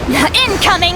Incoming!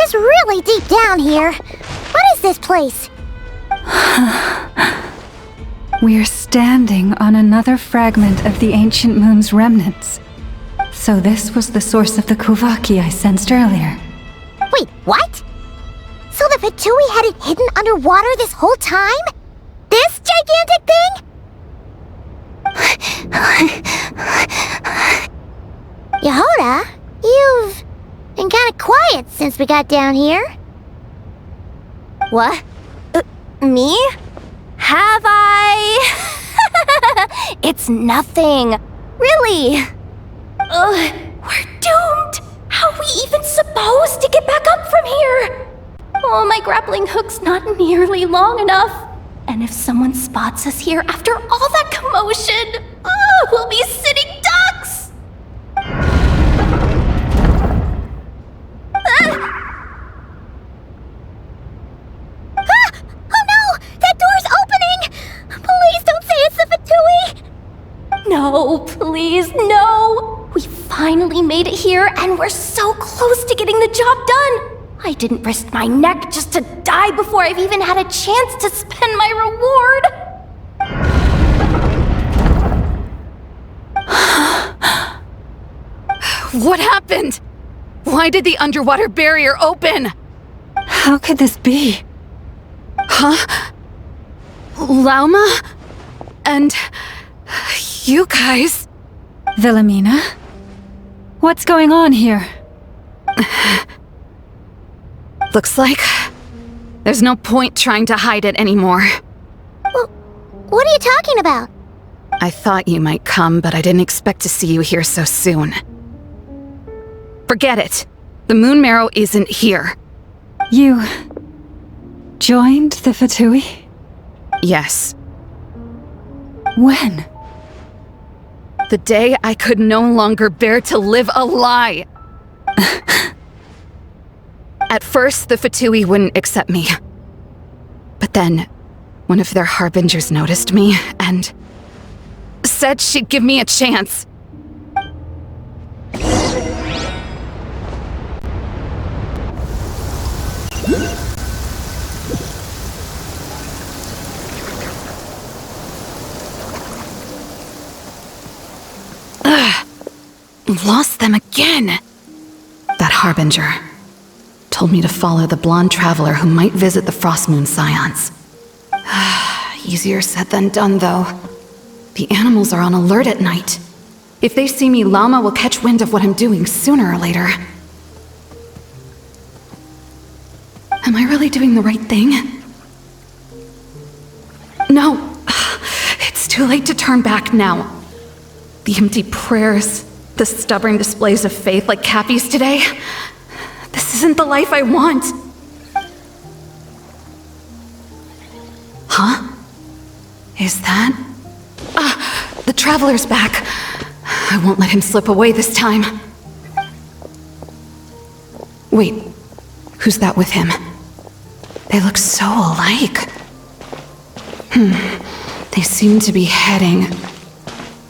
It's really deep down here. What is this place? We're standing on another fragment of the ancient moon's remnants. So this was the source of the Kuvaki I sensed earlier. Wait, what? So the Fatui had it hidden underwater this whole time? This gigantic thing? Yehoda, you've been kinda quiet since we got down here. What? Me? Have I? It's nothing. Really. We're doomed. How are we even supposed to get back up from here? Oh, my grappling hook's not nearly long enough. And if someone spots us here after all that commotion, we'll be sitting ducks. Oh no! That door's opening! Please don't say it's the Fatui! No, please, no! We finally made it here, and we're so close to getting the job done! I didn't risk my neck just to die before I've even had a chance to spend my reward! What happened? Why did the underwater barrier open? How could this be? Huh? Lauma? And you guys? Wilhelmina? What's going on here? Looks like there's no point trying to hide it anymore. Well, what are you talking about? I thought you might come, but I didn't expect to see you here so soon. Forget it. The Moon Marrow isn't here. You joined the Fatui? Yes. When? The day I could no longer bear to live a lie. At first, the Fatui wouldn't accept me. But then, one of their harbingers noticed me and said she'd give me a chance. Lost them again. That harbinger told me to follow the blonde traveler who might visit the Frostmoon Scions. Easier said than done, though. The animals are on alert at night. If they see me, Llama will catch wind of what I'm doing sooner or later. Am I really doing the right thing? No. It's too late to turn back now. The empty prayers, the stubborn displays of faith like Cappy's today. This isn't the life I want. Huh? Is that? The Traveler's back. I won't let him slip away this time. Wait, who's that with him? They look so alike. They seem to be heading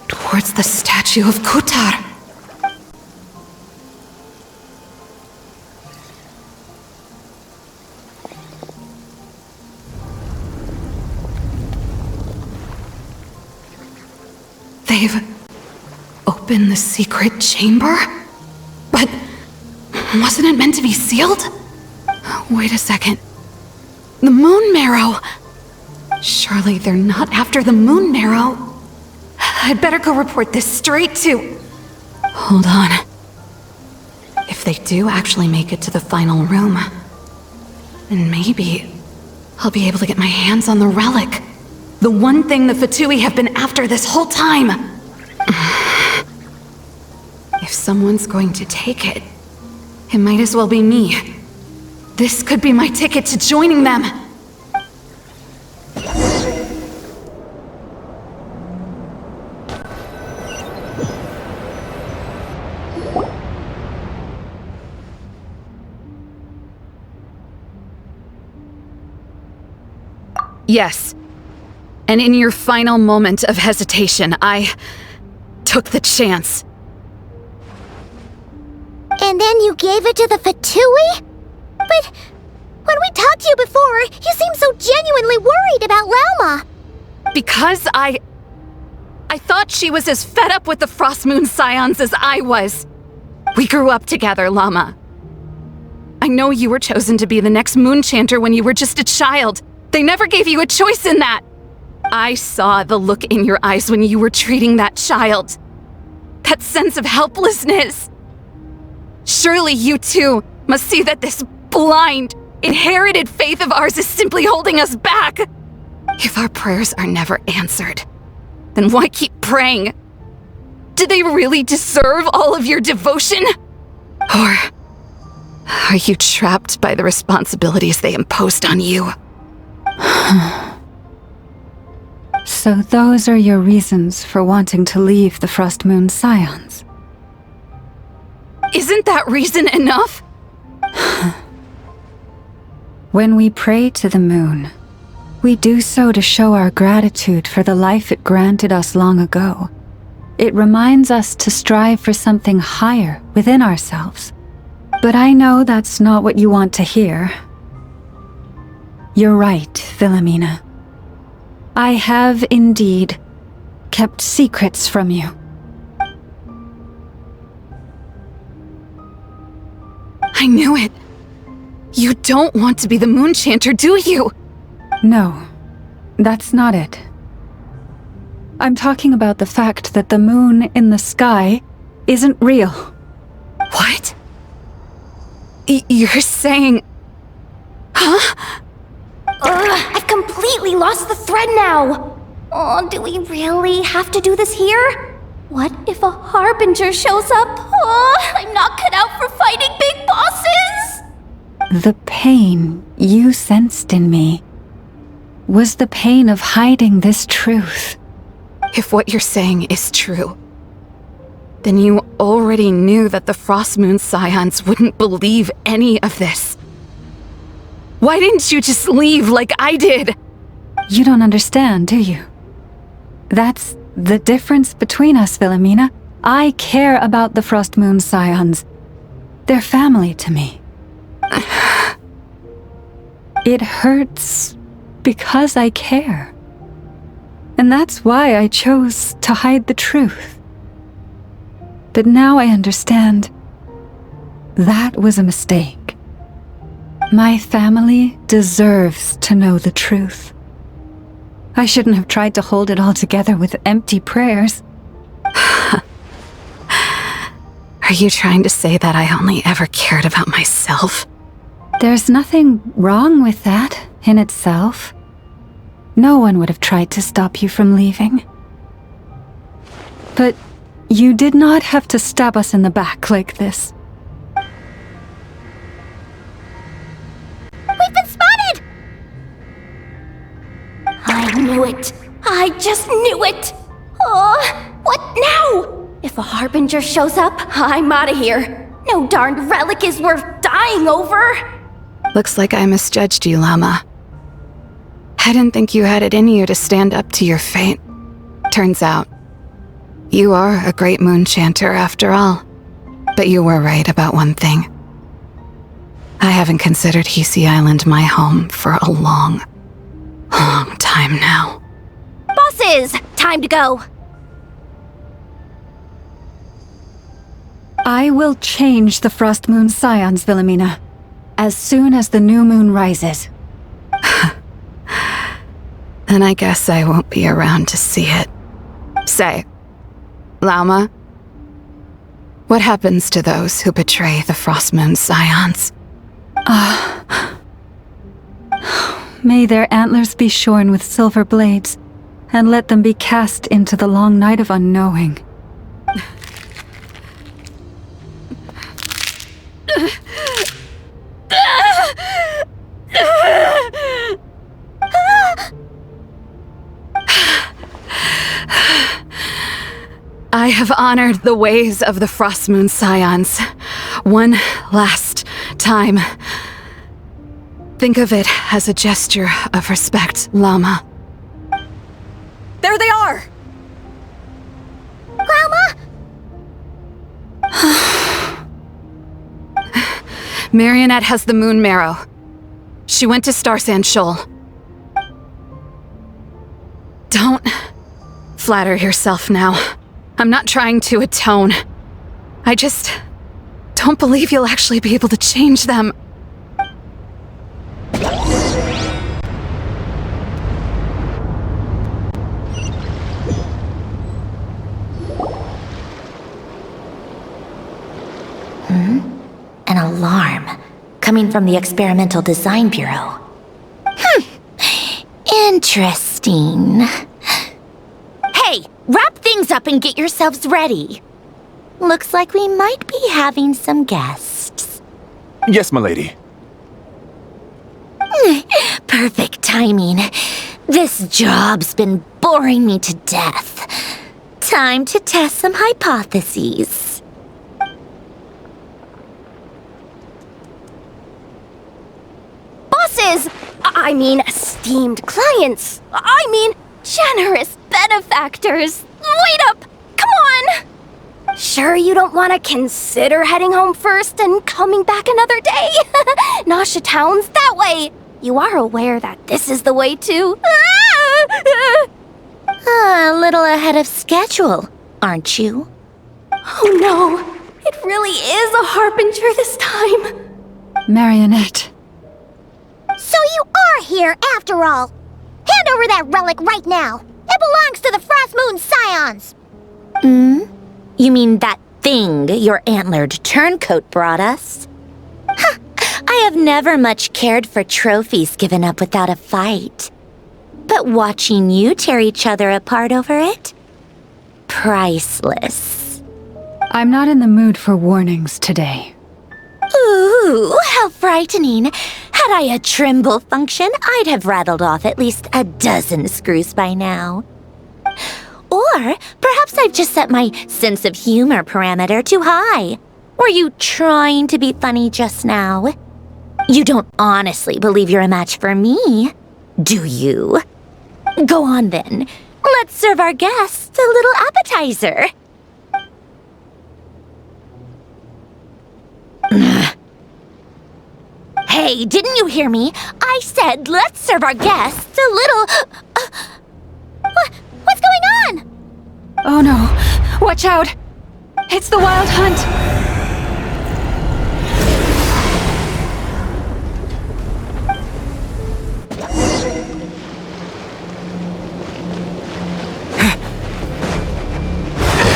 towards the statue of Kutar. They've opened the secret chamber? But wasn't it meant to be sealed? Wait a second. The Moon Marrow! Surely they're not after the Moon Marrow. I'd better go report this straight to... Hold on. If they do actually make it to the final room, And maybe I'll be able to get my hands on the relic. The one thing the Fatui have been after this whole time. If someone's going to take it, it might as well be me. This could be my ticket to joining them. Yes. And in your final moment of hesitation, I took the chance. And then you gave it to the Fatui? But when we talked to you before, you seemed so genuinely worried about Lauma. Because I thought she was as fed up with the Frost Moon Scions as I was. We grew up together, Llama. I know you were chosen to be the next Moon Chanter when you were just a child. They never gave you a choice in that. I saw the look in your eyes when you were treating that child. That sense of helplessness. Surely you too must see that this blind, inherited faith of ours is simply holding us back. If our prayers are never answered, then why keep praying? Do they really deserve all of your devotion? Or are you trapped by the responsibilities they imposed on you? So those are your reasons for wanting to leave the Frost Moon Scions? Isn't that reason enough? When we pray to the moon, we do so to show our gratitude for the life it granted us long ago. It reminds us to strive for something higher within ourselves. But I know that's not what you want to hear. You're right, Philomena. I have indeed kept secrets from you. I knew it. You don't want to be the Moon Chanter, do you? No, that's not it. I'm talking about the fact that the moon in the sky isn't real. What? You're saying... Huh? I've completely lost the thread now. Oh, do we really have to do this here? What if a Harbinger shows up? Oh, I'm not cut out for fighting big bosses! The pain you sensed in me was the pain of hiding this truth. If what you're saying is true, then you already knew that the Frost Moon Scions wouldn't believe any of this. Why didn't you just leave like I did? You don't understand, do you? That's the difference between us, Philomena. I care about the Frost Moon Scions. They're family to me. It hurts because I care. And that's why I chose to hide the truth. But now I understand that was a mistake. My family deserves to know the truth. I shouldn't have tried to hold it all together with empty prayers. Are you trying to say that I only ever cared about myself? There's nothing wrong with that in itself. No one would have tried to stop you from leaving. But you did not have to stab us in the back like this. We've been spotted! I knew it. I just knew it. Oh, what now? If a Harbinger shows up, I'm out of here. No darned relic is worth dying over. Looks like I misjudged you, Llama. I didn't think you had it in you to stand up to your fate. Turns out, you are a great Moon Chanter after all. But you were right about one thing. I haven't considered Hisi Island my home for a long time now. Bosses, time to go. I will change the Frost Moon Scions, Philomena, as soon as the new moon rises. Then I guess I won't be around to see it. Say, Lauma, what happens to those who betray the Frost Moon Scions? May their antlers be shorn with silver blades, and let them be cast into the long night of unknowing. I have honored the ways of the Frostmoon Scions one last time. Think of it as a gesture of respect, Llama. There they are! Grandma? Marionette has the Moon Marrow. She went to Starsand Shoal. Don't flatter yourself now. I'm not trying to atone. I just don't believe you'll actually be able to change them. An alarm coming from the Experimental Design Bureau. Interesting. Hey, wrap things up and get yourselves ready. Looks like we might be having some guests. Yes, milady. Perfect timing. This job's been boring me to death. Time to test some hypotheses. Bosses! I mean, esteemed clients. I mean, generous benefactors. Wait up! Come on! Sure you don't want to consider heading home first and coming back another day? Nasha Town's that way. You are aware that this is the way too. A little ahead of schedule, aren't you? Oh no, it really is a harbinger this time. Marionette. So you are here after all. Hand over that relic right now. It belongs to the Frostmoon Scions. You mean that thing your antlered turncoat brought us? I have never much cared for trophies given up without a fight. But watching you tear each other apart over it? Priceless. I'm not in the mood for warnings today. Ooh, how frightening. Had I a Trimble function, I'd have rattled off at least a dozen screws by now. Or perhaps I've just set my sense of humor parameter too high. Were you trying to be funny just now? You don't honestly believe you're a match for me, do you? Go on then. Let's serve our guests a little appetizer. Hey, didn't you hear me? I said let's serve our guests a little... What's going on? Oh no! Watch out! It's the Wild Hunt!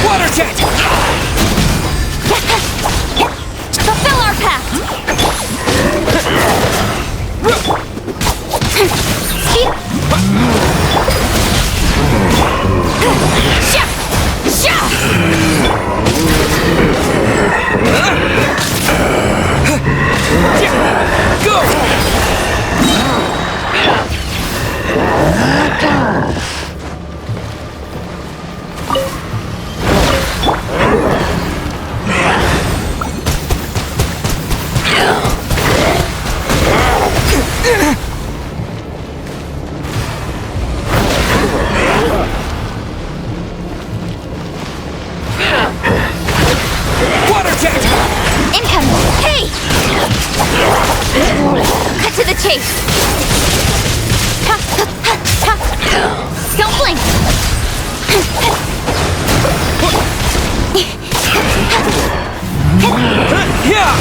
Water jet! Fulfill our pact! Speed up! Go! Water jet! Incoming! Hey! Cut to the chase! Don't blink! Yeah!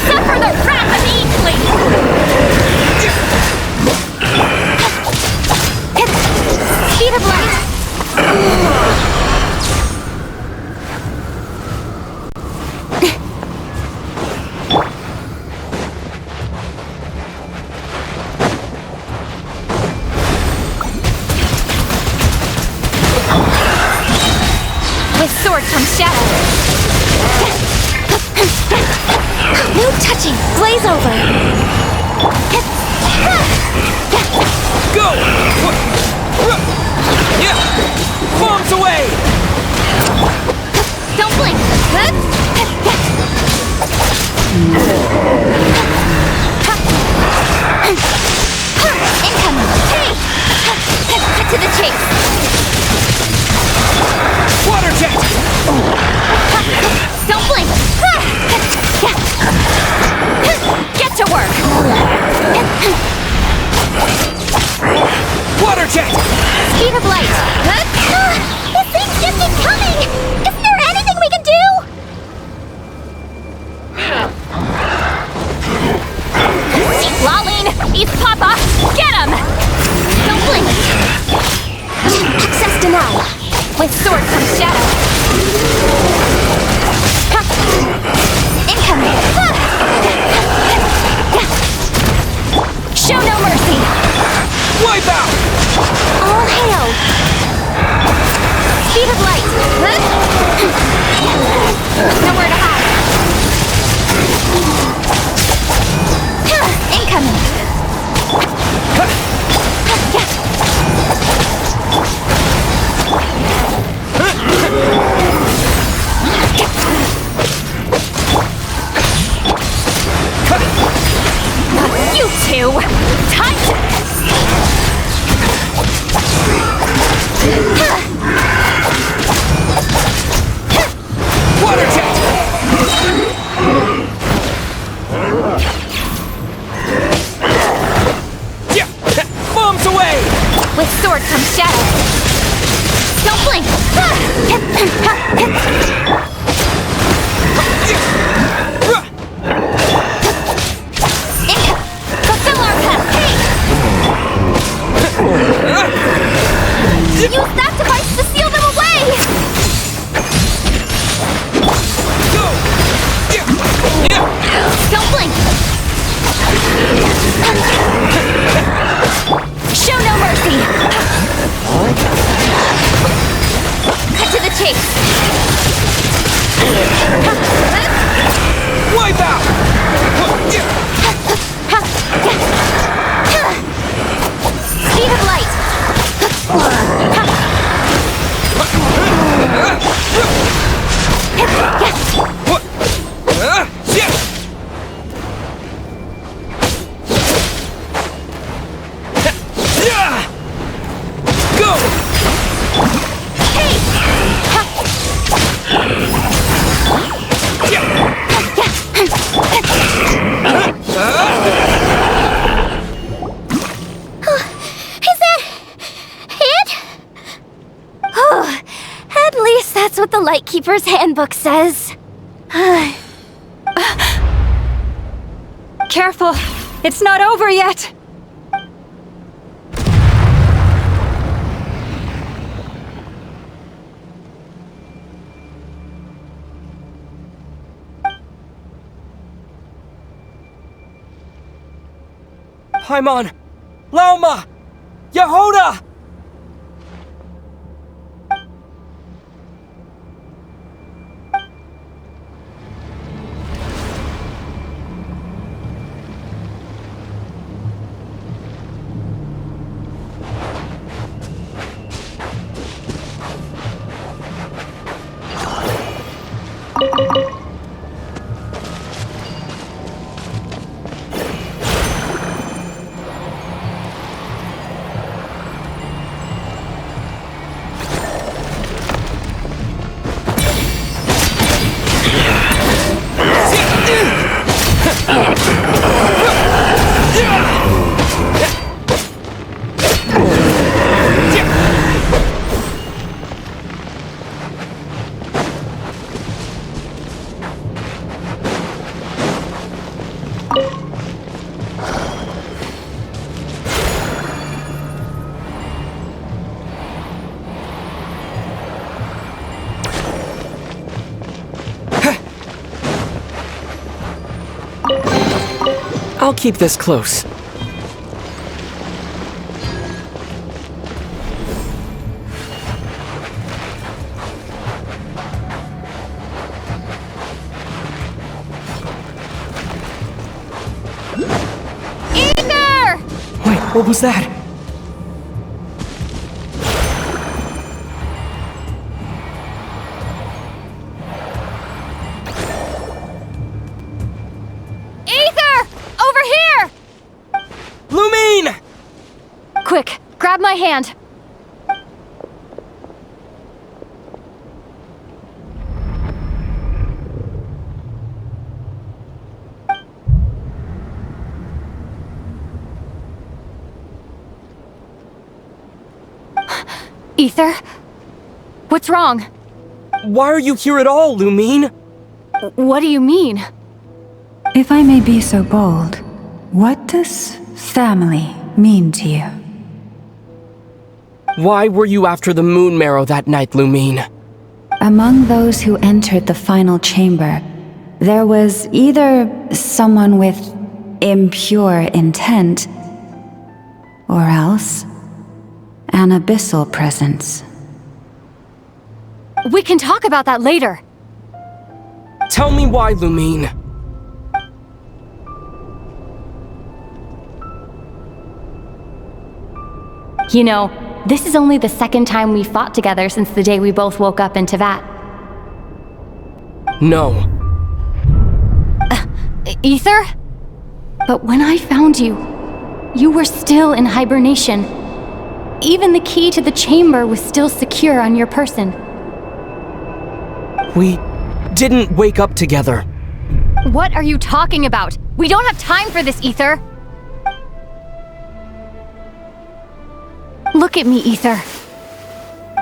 Suffer the wrath of Eagling! Speed of light! sword comes shadow. No touching! Blaze over! Go! Yeah! Bombs away! Don't blink! Incoming! Hey! Cut to the chase! Water jet! Don't blink! Get to work! Water jet! Speed of light! This things just keep coming! Isn't there anything we can do? Lolling! East Papa! Get him! Don't blink! Access denied! With sword comes shadow! Incoming! Show no mercy! Wipe out! All hail! Speed of light! Nowhere to hide! Incoming! You two! Time to... Water jet! Yeah! Bombs away! With sword comes shadow. Don't blink! Fulfill our path! Hey! Use that device to seal them away! Go! Yeah! Don't blink! Show no mercy! Cut to the chase! Wipe out! Speed of light! Yeah! Go! Hey! Is that it? Oh, at least that's what the Lightkeeper's handbook says. Careful! It's not over yet! Paimon! Lauma! Yehoda! I'll keep this close. Wait, what was that? Ether! Over here! Lumine! Quick, grab my hand. Ether? What's wrong? Why are you here at all, Lumine? What do you mean? If I may be so bold, what does family mean to you? Why were you after the moon marrow that night, Lumine? Among those who entered the final chamber, there was either someone with impure intent, or else an abyssal presence. We can talk about that later. Tell me why, Lumine. You know, this is only the second time we fought together since the day we both woke up in Teyvat. No. Ether? But when I found you, you were still in hibernation. Even the key to the chamber was still secure on your person. We didn't wake up together. What are you talking about? We don't have time for this, Ether! Look at me, Ether.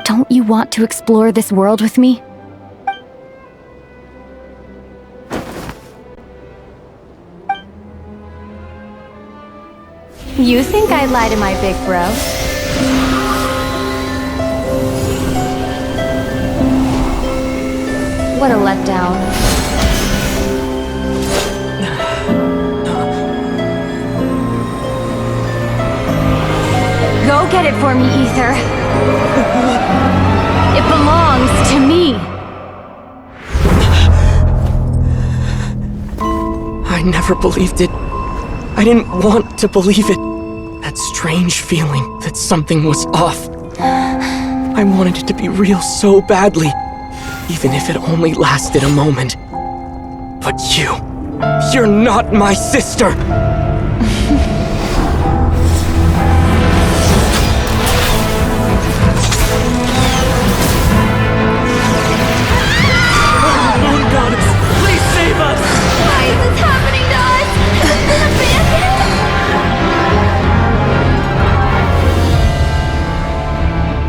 Don't you want to explore this world with me? You think I'd lie to my big bro? What a letdown. Go get it for me, Ether. It belongs to me. I never believed it. I didn't want to believe it. That strange feeling that something was off. I wanted it to be real so badly, even if it only lasted a moment. But you're not my sister!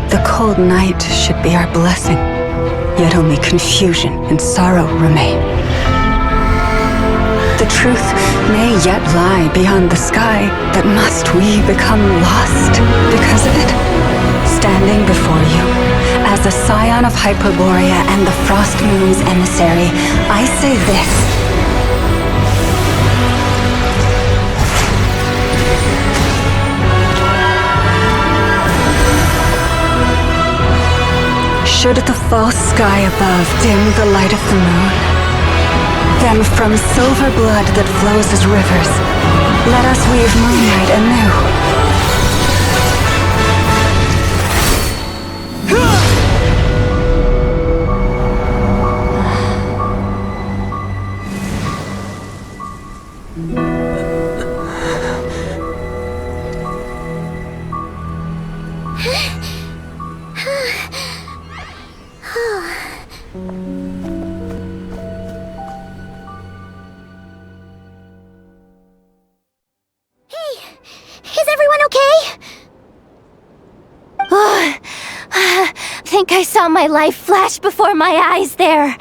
The cold night should be our blessing, yet only confusion and sorrow remain. The truth may yet lie beyond the sky, but must we become lost because of it? Standing before you, as a scion of Hyperborea and the Frost Moon's emissary, I say this. Should the false sky above dim the light of the moon, then from silver blood that flows as rivers, let us weave moonlight anew. Is everyone okay? Think I saw my life flash before my eyes there.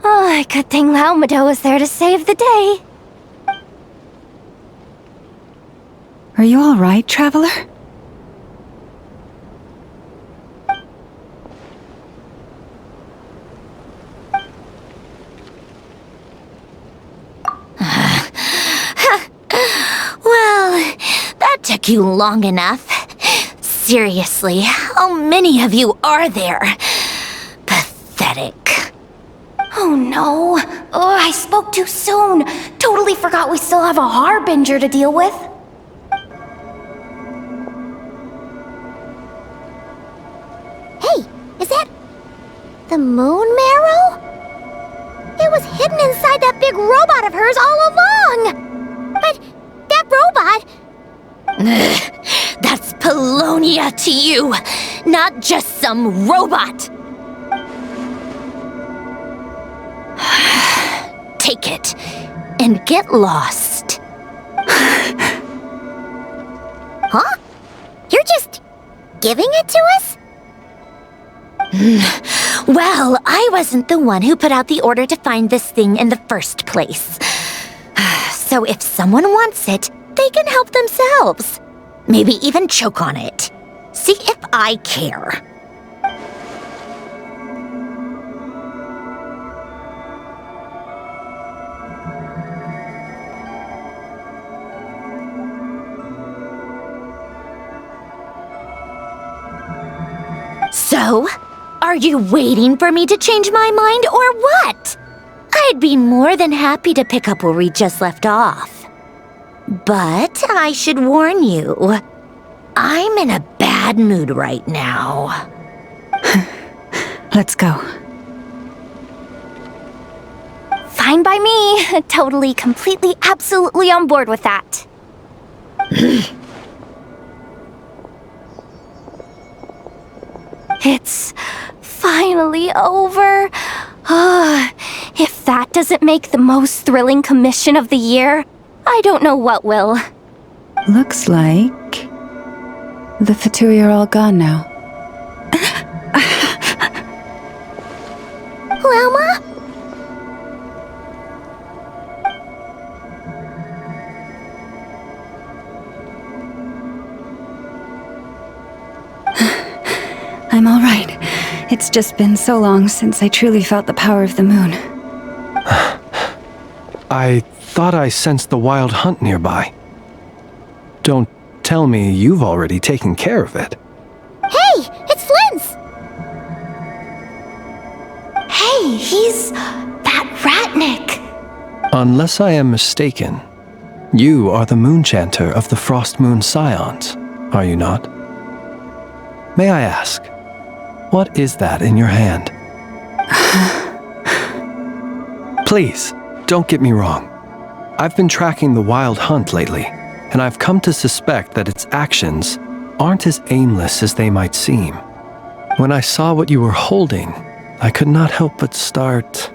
Oh, good thing Laumado was there to save the day. Are you all right, traveler? Well, that took you long enough. Seriously, how many of you are there? Pathetic. Oh no. Oh, I spoke too soon. Totally forgot we still have a Harbinger to deal with. The moon marrow? It was hidden inside that big robot of hers all along! But that robot... That's Polonia to you, not just some robot. Take it and get lost. Huh? You're just giving it to us? Well, I wasn't the one who put out the order to find this thing in the first place. So if someone wants it, they can help themselves. Maybe even choke on it. See if I care. So, are you waiting for me to change my mind or what? I'd be more than happy to pick up where we just left off. But I should warn you, I'm in a bad mood right now. Let's go. Fine by me. Totally, completely, absolutely on board with that. It's finally over. If that doesn't make the most thrilling commission of the year, I don't know what will. Looks like the Fatui are all gone now. Llama? I'm all right. It's just been so long since I truly felt the power of the moon. I thought I sensed the wild hunt nearby. Don't tell me you've already taken care of it. Hey, it's Flint's! Hey, he's that Ratnik. Unless I am mistaken, you are the Moonchanter of the Frost Moon Scions, are you not? May I ask, what is that in your hand? Please, don't get me wrong. I've been tracking the wild hunt lately, and I've come to suspect that its actions aren't as aimless as they might seem. When I saw what you were holding, I could not help but start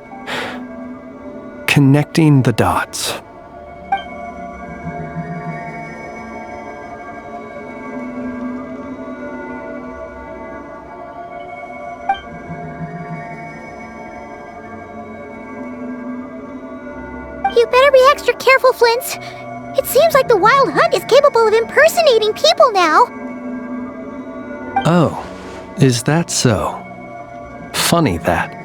connecting the dots. You better be extra careful, Flint. It seems like the Wild Hunt is capable of impersonating people now. Oh, is that so? Funny that.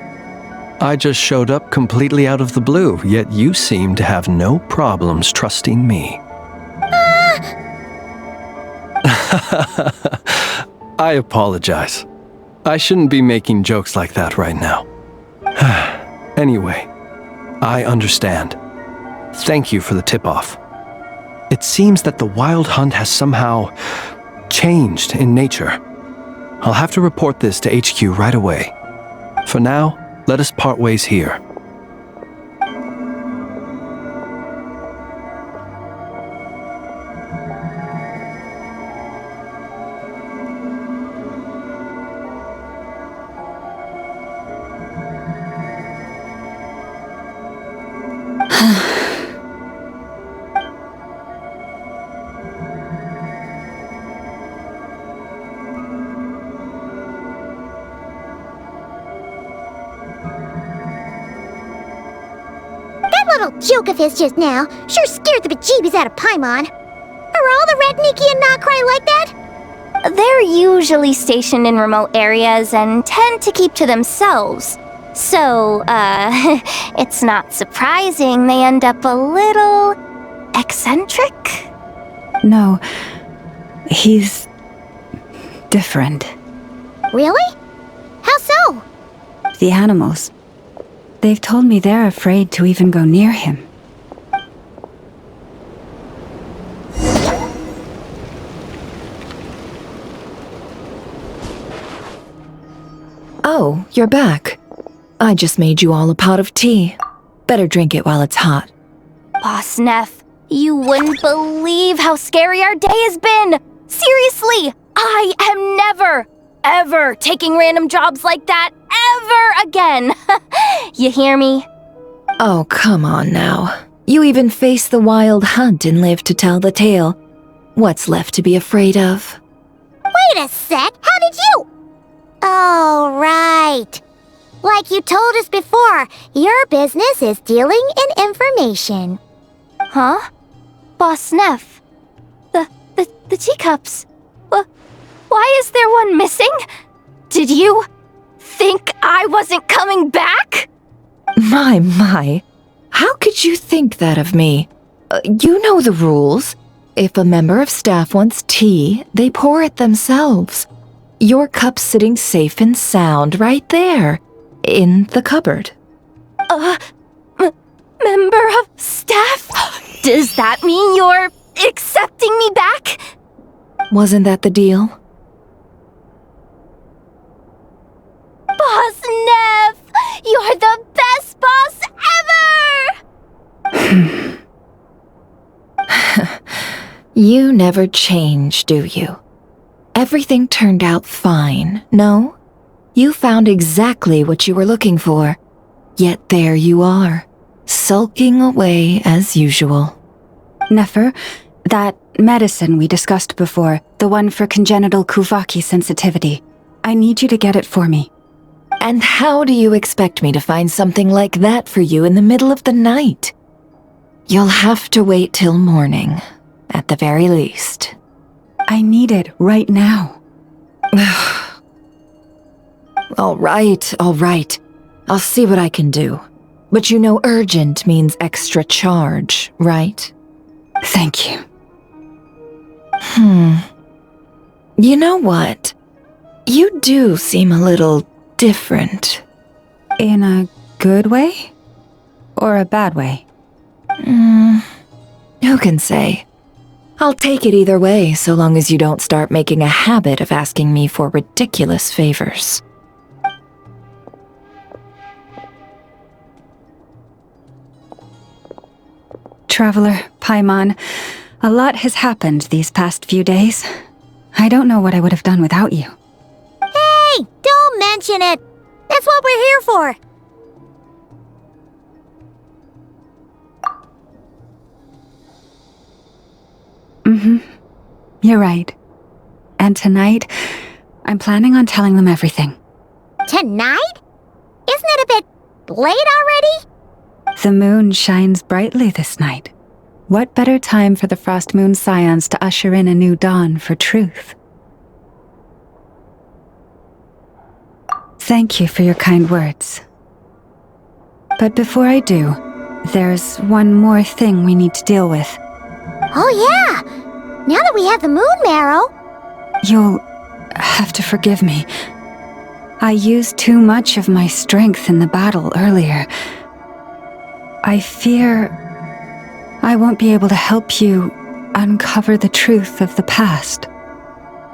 I just showed up completely out of the blue, yet you seem to have no problems trusting me. I apologize. I shouldn't be making jokes like that right now. Anyway, I understand. Thank you for the tip-off. It seems that the Wild Hunt has somehow changed in nature. I'll have to report this to HQ right away. For now, let us part ways here. Little joke of his just now sure scared the bejeebies out of Paimon. Are all the Redniki and Nod-Krai like that? They're usually stationed in remote areas and tend to keep to themselves. So, it's not surprising they end up a little eccentric. No, he's different. Really? How so? The animals. They've told me they're afraid to even go near him. Oh, you're back. I just made you all a pot of tea. Better drink it while it's hot. Boss Neff, you wouldn't believe how scary our day has been! Seriously, I am never, ever taking random jobs like that ever again! You hear me? Oh, come on now. You even faced the wild hunt and lived to tell the tale. What's left to be afraid of? Wait a sec, how did you? Oh, right. Like you told us before, your business is dealing in information. Huh? Boss Neff? The teacups? Why is there one missing? Did you think I wasn't coming back? My. How could you think that of me? You know the rules. If a member of staff wants tea, they pour it themselves. Your cup's sitting safe and sound right there, in the cupboard. Member of staff? Does that mean you're accepting me back? Wasn't that the deal? Boss Neff! You're the best boss ever! You never change, do you? Everything turned out fine, no? You found exactly what you were looking for. Yet there you are, sulking away as usual. Nefer, that medicine we discussed before, the one for congenital Kuvaki sensitivity, I need you to get it for me. And how do you expect me to find something like that for you in the middle of the night? You'll have to wait till morning, at the very least. I need it right now. All right. I'll see what I can do. But you know urgent means extra charge, right? Thank you. You know what? You do seem a little different. In a good way? Or a bad way? Who can say? I'll take it either way, so long as you don't start making a habit of asking me for ridiculous favors. Traveler, Paimon, a lot has happened these past few days. I don't know what I would have done without you. Hey, don't mention it. That's what we're here for. You're right. And tonight, I'm planning on telling them everything. Tonight? Isn't it a bit late already? The moon shines brightly this night. What better time for the Frost Moon Scions to usher in a new dawn for truth? Thank you for your kind words. But before I do, there's one more thing we need to deal with. Oh yeah! Now that we have the moon marrow... You'll have to forgive me. I used too much of my strength in the battle earlier. I fear I won't be able to help you uncover the truth of the past.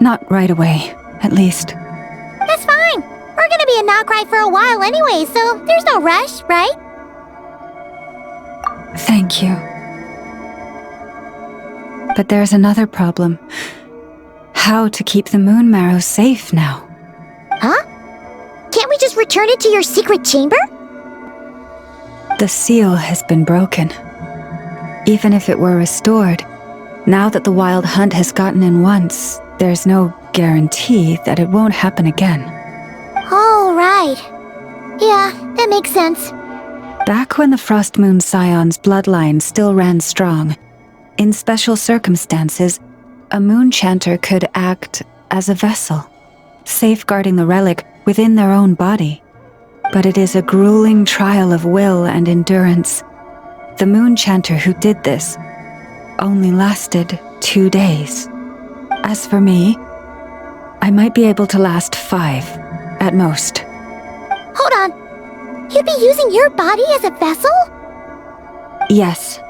Not right away, at least. That's fine. We're gonna be in Nod-Krai for a while anyway, so there's no rush, right? Thank you. But there's another problem. How to keep the moon marrow safe now? Huh? Can't we just return it to your secret chamber? The seal has been broken. Even if it were restored, now that the wild hunt has gotten in once, there's no guarantee that it won't happen again. Oh, right. Yeah, that makes sense. Back when the Frost Moon Scion's bloodline still ran strong, in special circumstances, a moon chanter could act as a vessel, safeguarding the relic within their own body. But it is a grueling trial of will and endurance. The moon chanter who did this only lasted 2 days. As for me, I might be able to last 5, at most. Hold on. You'd be using your body as a vessel? Yes.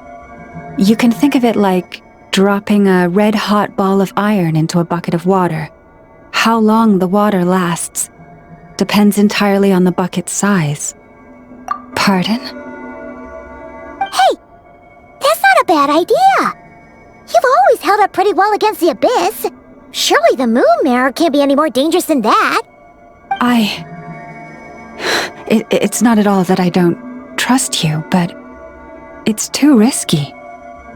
You can think of it like dropping a red-hot ball of iron into a bucket of water. How long the water lasts depends entirely on the bucket's size. Pardon? Hey, that's not a bad idea. You've always held up pretty well against the abyss. Surely the moon mirror can't be any more dangerous than that. It's not at all that I don't trust you, but it's too risky.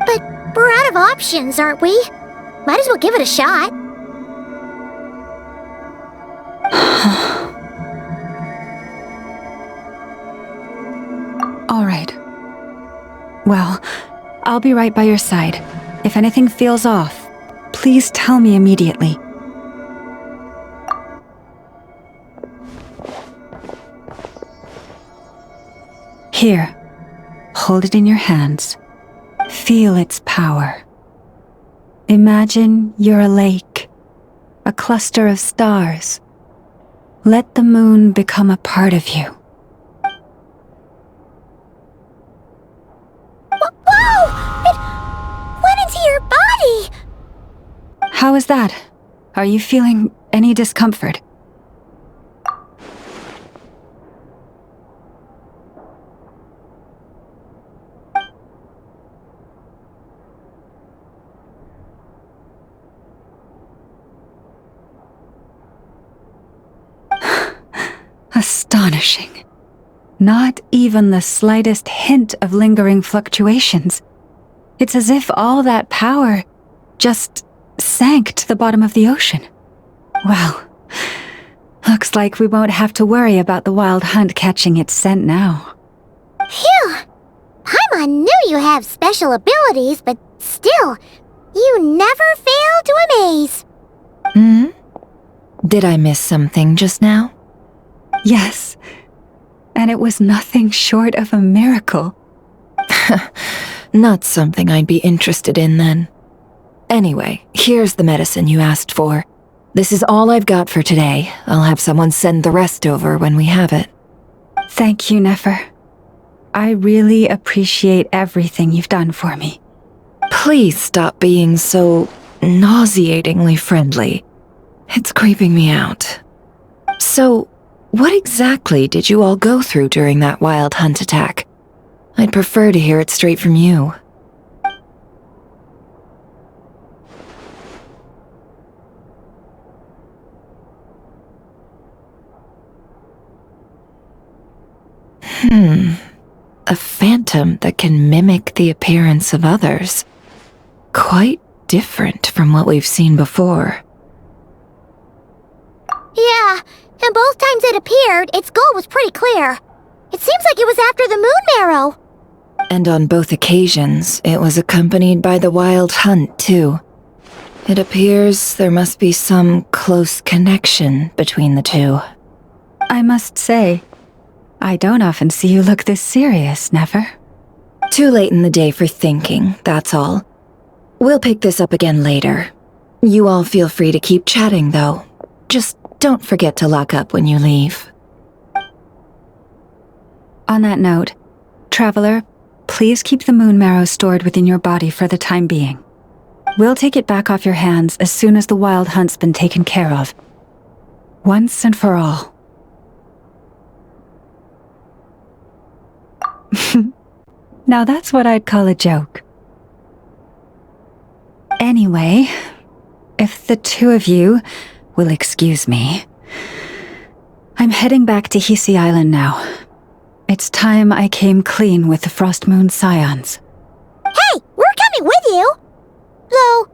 But we're out of options, aren't we? Might as well give it a shot. All right. Well, I'll be right by your side. If anything feels off, please tell me immediately. Here, hold it in your hands. Feel its power. Imagine you're a lake, a cluster of stars. Let the moon become a part of you. Whoa! It went into your body! How is that? Are you feeling any discomfort? Astonishing. Not even the slightest hint of lingering fluctuations. It's as if all that power just sank to the bottom of the ocean. Well, looks like we won't have to worry about the wild hunt catching its scent now. Phew! Paimon knew you have special abilities, but still, you never fail to amaze. Did I miss something just now? Yes, and it was nothing short of a miracle. Not something I'd be interested in then. Anyway, here's the medicine you asked for. This is all I've got for today. I'll have someone send the rest over when we have it. Thank you, Nefer. I really appreciate everything you've done for me. Please stop being so nauseatingly friendly. It's creeping me out. So, what exactly did you all go through during that wild hunt attack? I'd prefer to hear it straight from you. A phantom that can mimic the appearance of others. Quite different from what we've seen before. Yeah, and both times it appeared, its goal was pretty clear. It seems like it was after the moon marrow. And on both occasions, it was accompanied by the wild hunt, too. It appears there must be some close connection between the two. I must say, I don't often see you look this serious, Nefer. Too late in the day for thinking, that's all. We'll pick this up again later. You all feel free to keep chatting, though. Just don't forget to lock up when you leave. On that note, Traveler, please keep the moon marrow stored within your body for the time being. We'll take it back off your hands as soon as the wild hunt's been taken care of. Once and for all. Now that's what I'd call a joke. Anyway, if the two of you will excuse me, I'm heading back to Hisi Island now. It's time I came clean with the Frost Moon Scions. Hey, we're coming with you! Though,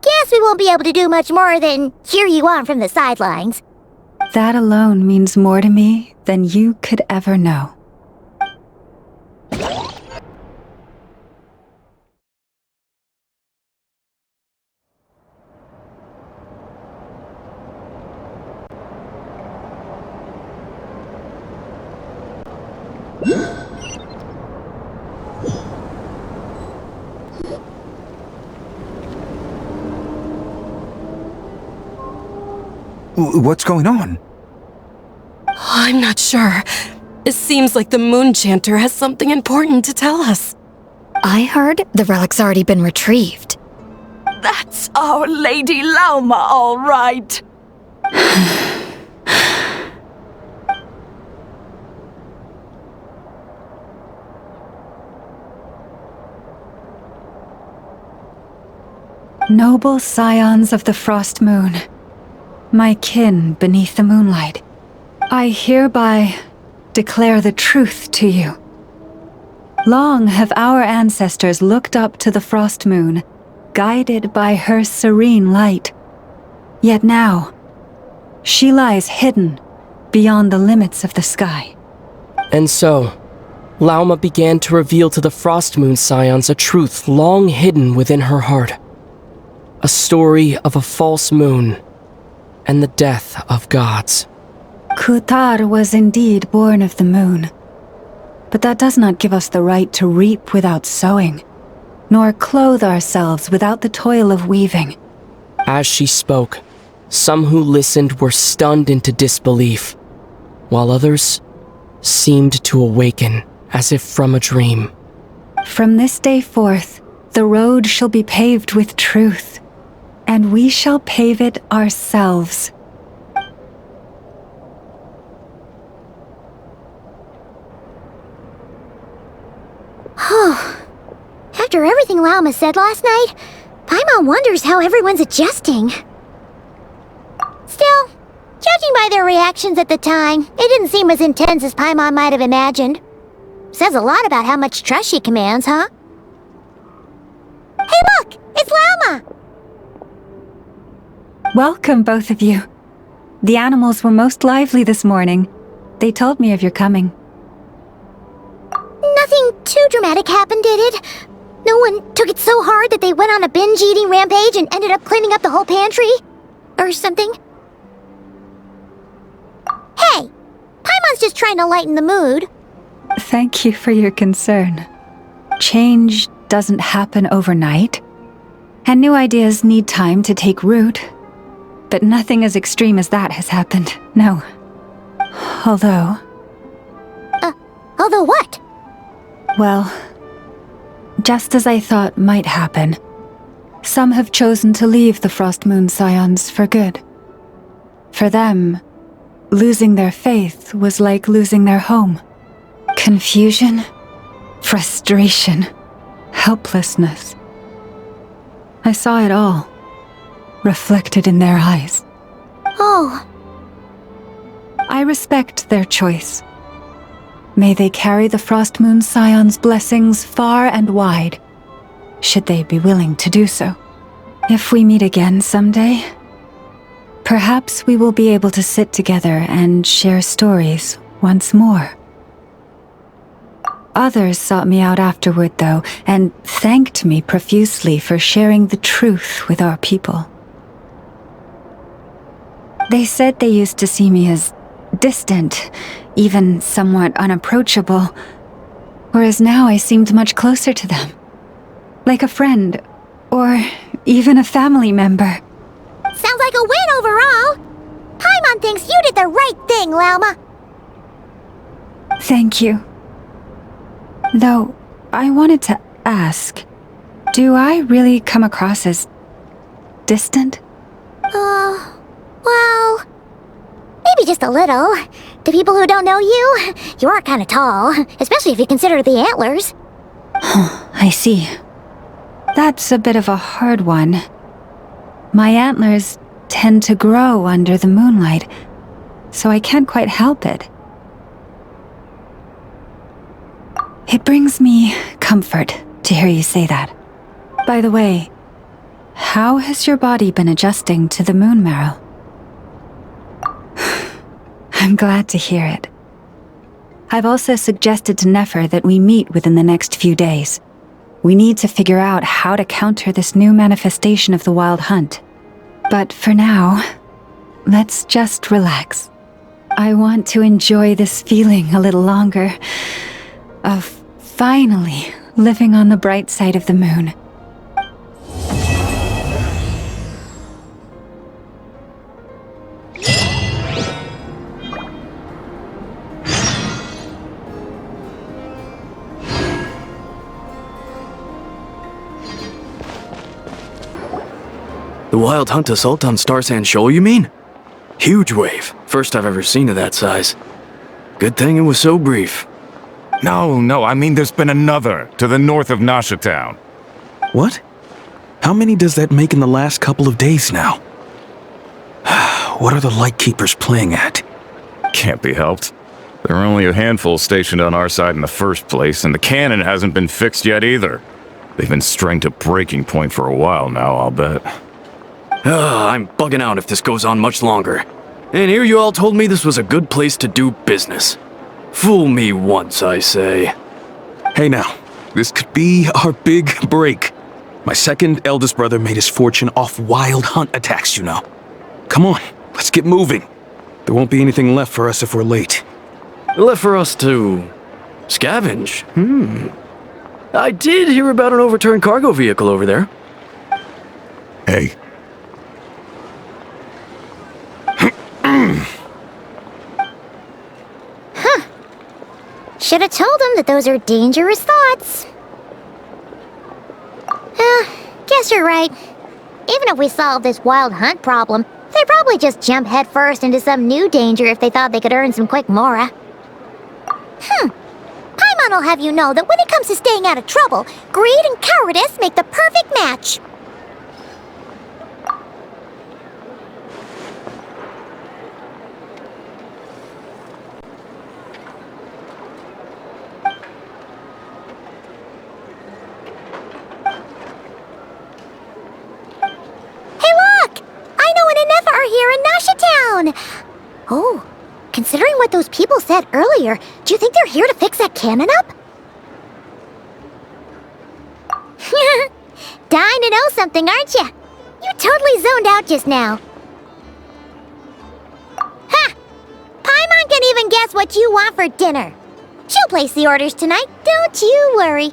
guess we won't be able to do much more than cheer you on from the sidelines. That alone means more to me than you could ever know. What's going on? I'm not sure. It seems like the Moon Chanter has something important to tell us. I heard the relic's already been retrieved. That's our Lady Lauma, all right. Noble scions of the Frost Moon, my kin beneath the moonlight, I hereby declare the truth to you. Long have our ancestors looked up to the Frost Moon, guided by her serene light. Yet now, she lies hidden beyond the limits of the sky. And so, Lauma began to reveal to the Frost Moon Scions a truth long hidden within her heart. A story of a false moon and the death of gods. Kutar was indeed born of the moon, but that does not give us the right to reap without sowing, nor clothe ourselves without the toil of weaving. As she spoke, some who listened were stunned into disbelief, while others seemed to awaken as if from a dream. From this day forth, the road shall be paved with truth, and we shall pave it ourselves. After everything Lauma said last night, Paimon wonders how everyone's adjusting. Still, judging by their reactions at the time, it didn't seem as intense as Paimon might have imagined. Says a lot about how much trust she commands, huh? Hey look! It's Lauma! Welcome, both of you. The animals were most lively this morning. They told me of your coming. Nothing too dramatic happened, did it? No one took it so hard that they went on a binge-eating rampage and ended up cleaning up the whole pantry? Or something? Hey! Paimon's just trying to lighten the mood. Thank you for your concern. Change doesn't happen overnight, and new ideas need time to take root. But nothing as extreme as that has happened, no. Although what? Well, just as I thought might happen, some have chosen to leave the Frost Moon Scions for good. For them, losing their faith was like losing their home. Confusion, frustration, helplessness. I saw it all, reflected in their eyes. Oh. I respect their choice. May they carry the Frost Moon Scions' blessings far and wide, should they be willing to do so. If we meet again someday, perhaps we will be able to sit together and share stories once more. Others sought me out afterward, though, and thanked me profusely for sharing the truth with our people. They said they used to see me as distant, even somewhat unapproachable, whereas now I seemed much closer to them. Like a friend, or even a family member. Sounds like a win overall! Paimon thinks you did the right thing, Lauma! Thank you. Though, I wanted to ask, do I really come across as distant? Well, maybe just a little. To people who don't know you, you are kind of tall, especially if you consider the antlers. I see. That's a bit of a hard one. My antlers tend to grow under the moonlight, so I can't quite help it. It brings me comfort to hear you say that. By the way, how has your body been adjusting to the moon marrow? I'm glad to hear it. I've also suggested to Nefer that we meet within the next few days. We need to figure out how to counter this new manifestation of the Wild Hunt. But for now, let's just relax. I want to enjoy this feeling a little longer, of finally living on the bright side of the moon. The Wild Hunt assault on Star Sand Shoal, you mean? Huge wave. First I've ever seen of that size. Good thing it was so brief. No, I mean there's been another, to the north of Nasha Town. What? How many does that make in the last couple of days now? What are the Lightkeepers playing at? Can't be helped. There are only a handful stationed on our side in the first place, and the cannon hasn't been fixed yet either. They've been strained to breaking point for a while now, I'll bet. I'm bugging out if this goes on much longer. And here you all told me this was a good place to do business. Fool me once, I say. Hey now, this could be our big break. My second eldest brother made his fortune off wild hunt attacks, you know. Come on, let's get moving. There won't be anything left for us if we're late. Left for us to scavenge? I did hear about an overturned cargo vehicle over there. Hey. Should have told him that those are dangerous thoughts. Guess you're right. Even if we solve this wild hunt problem, they'd probably just jump headfirst into some new danger if they thought they could earn some quick mora. Paimon will have you know that when it comes to staying out of trouble, greed and cowardice make the perfect match. Oh, considering what those people said earlier, do you think they're here to fix that cannon up? Dying to know something, aren't you? You totally zoned out just now. Ha! Paimon can even guess what you want for dinner. She'll place the orders tonight, don't you worry.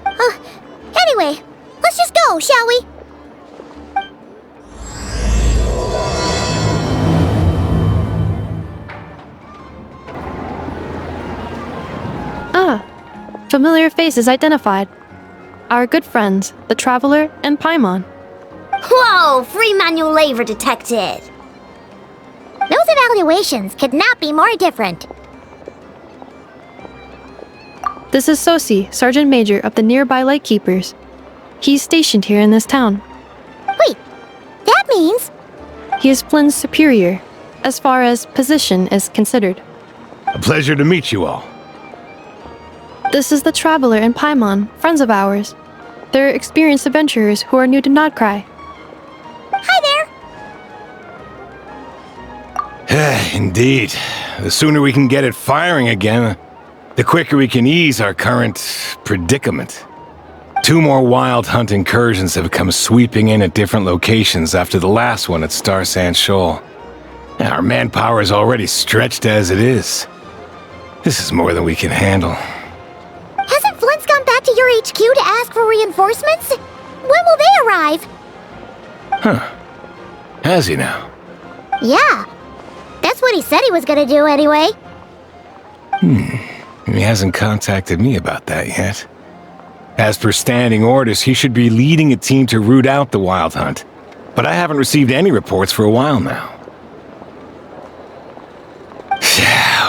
Anyway, let's just go, shall we? Familiar faces identified. Our good friends, the Traveler and Paimon. Whoa! Free manual labor detected! Those evaluations could not be more different. This is Sosi, Sergeant Major of the nearby Lightkeepers. He's stationed here in this town. Wait, that means... He is Flynn's superior, as far as position is considered. A pleasure to meet you all. This is the Traveler and Paimon, friends of ours. They're experienced adventurers who are new to Nod-Krai. Hi there! Indeed. The sooner we can get it firing again, the quicker we can ease our current predicament. 2 more wild hunt incursions have come sweeping in at different locations after the last one at Star Sand Shoal. Our manpower is already stretched as it is. This is more than we can handle. Hasn't Flynn's gone back to your HQ to ask for reinforcements? When will they arrive? Huh. Has he now? Yeah. That's what he said he was gonna do anyway. He hasn't contacted me about that yet. As per standing orders, he should be leading a team to root out the wild hunt. But I haven't received any reports for a while now.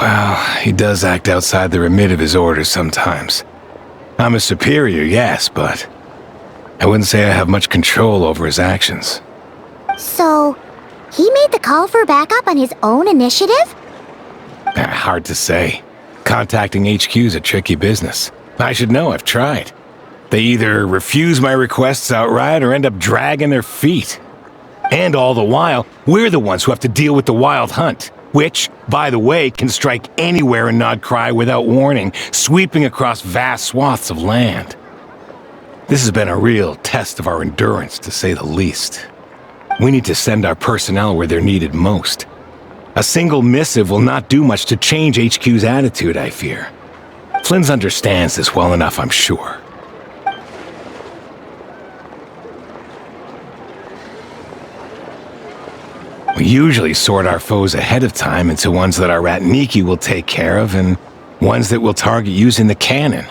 Well, he does act outside the remit of his orders sometimes. I'm a superior, yes, but I wouldn't say I have much control over his actions. So, he made the call for backup on his own initiative? Hard to say. Contacting HQ is a tricky business. I should know, I've tried. They either refuse my requests outright or end up dragging their feet. And all the while, we're the ones who have to deal with the wild hunt, which, by the way, can strike anywhere in Nod-Krai without warning, sweeping across vast swaths of land. This has been a real test of our endurance, to say the least. We need to send our personnel where they're needed most. A single missive will not do much to change HQ's attitude, I fear. Flynn's understands this well enough, I'm sure. We usually sort our foes ahead of time into ones that our Ratniki will take care of and ones that we'll target using the cannon.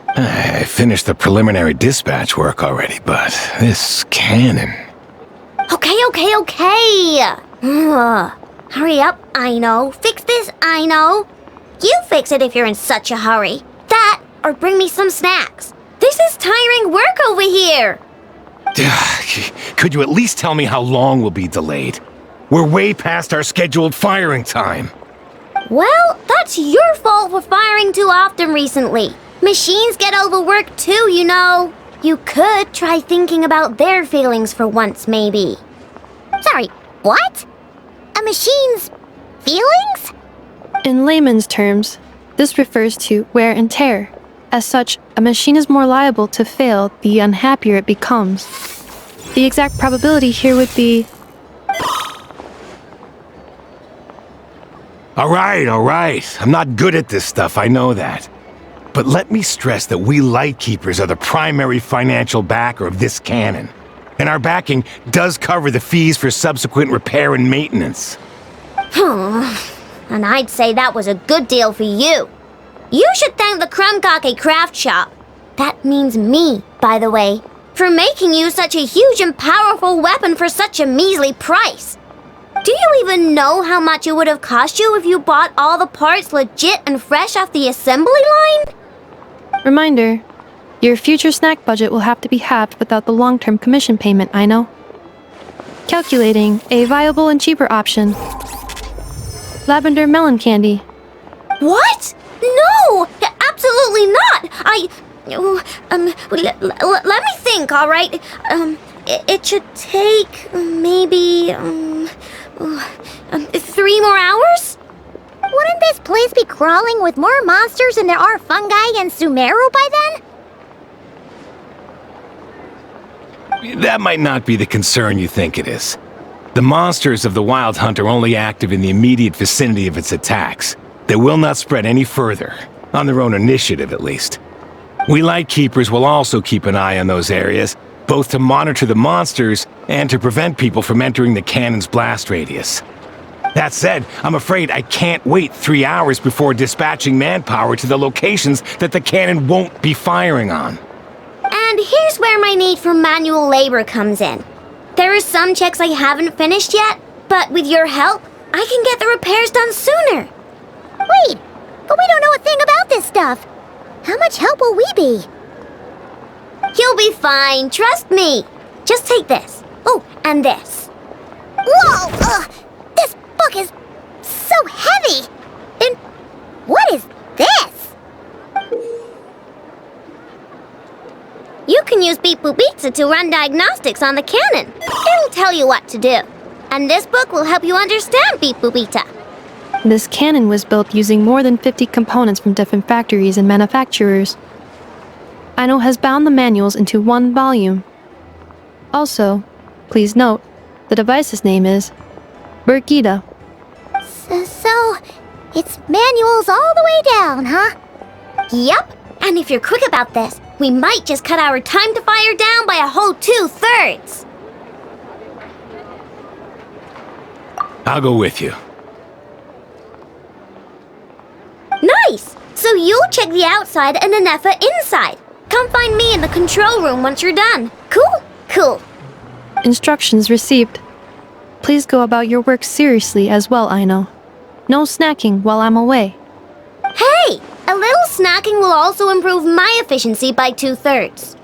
I finished the preliminary dispatch work already, but this cannon... Okay. Hurry up, I know. Fix this, I know. You fix it if you're in such a hurry. That, or bring me some snacks. This is tiring work over here. Could you at least tell me how long we'll be delayed? We're way past our scheduled firing time. Well, that's your fault for firing too often recently. Machines get overworked too, you know. You could try thinking about their feelings for once, maybe. Sorry, what? A machine's feelings? In layman's terms, this refers to wear and tear. As such, a machine is more liable to fail the unhappier it becomes. The exact probability here would be... All right. I'm not good at this stuff, I know that. But let me stress that we Lightkeepers are the primary financial backer of this cannon. And our backing does cover the fees for subsequent repair and maintenance. And I'd say that was a good deal for you. You should thank the Krumkake craft shop. That means me, by the way, for making you such a huge and powerful weapon for such a measly price. Do you even know how much it would have cost you if you bought all the parts legit and fresh off the assembly line? Reminder, your future snack budget will have to be halved without the long-term commission payment, I know. Calculating a viable and cheaper option. Lavender melon candy. What? No! Absolutely not! Let me think, all right? It should take maybe 3 more hours? Wouldn't this place be crawling with more monsters than there are fungi and Sumeru by then? That might not be the concern you think it is. The monsters of the Wild Hunt are only active in the immediate vicinity of its attacks. They will not spread any further, on their own initiative at least. We Lightkeepers will also keep an eye on those areas, both to monitor the monsters and to prevent people from entering the cannon's blast radius. That said, I'm afraid I can't wait 3 hours before dispatching manpower to the locations that the cannon won't be firing on. And here's where my need for manual labor comes in. There are some checks I haven't finished yet, but with your help, I can get the repairs done sooner. Wait, but we don't know a thing about this stuff. How much help will we be? You'll be fine, trust me. Just take this. Oh, and this. Whoa! This book is so heavy! And what is this? You can use Beep Boop Pizza to run diagnostics on the cannon. It'll tell you what to do. And this book will help you understand Beep Boop Pizza. This cannon was built using more than 50 components from different factories and manufacturers. Aino has bound the manuals into one volume. Also, please note, the device's name is Burkida. So, it's manuals all the way down, huh? Yep, and if you're quick about this, we might just cut our time to fire down by a whole 2/3. I'll go with you. Nice! So you'll check the outside and the Nefa inside. Come find me in the control room once you're done. Cool? Cool. Instructions received. Please go about your work seriously as well, Aino. No snacking while I'm away. Hey! A little snacking will also improve my efficiency by 2/3.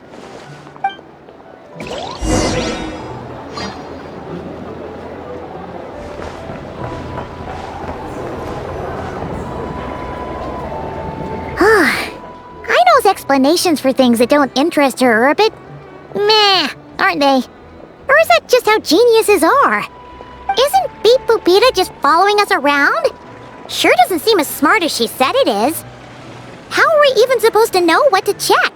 Aino's explanations for things that don't interest her are a bit meh, aren't they? Or is that just how geniuses are? Isn't Beep Boopita just following us around? Sure doesn't seem as smart as she said it is. How are we even supposed to know what to check?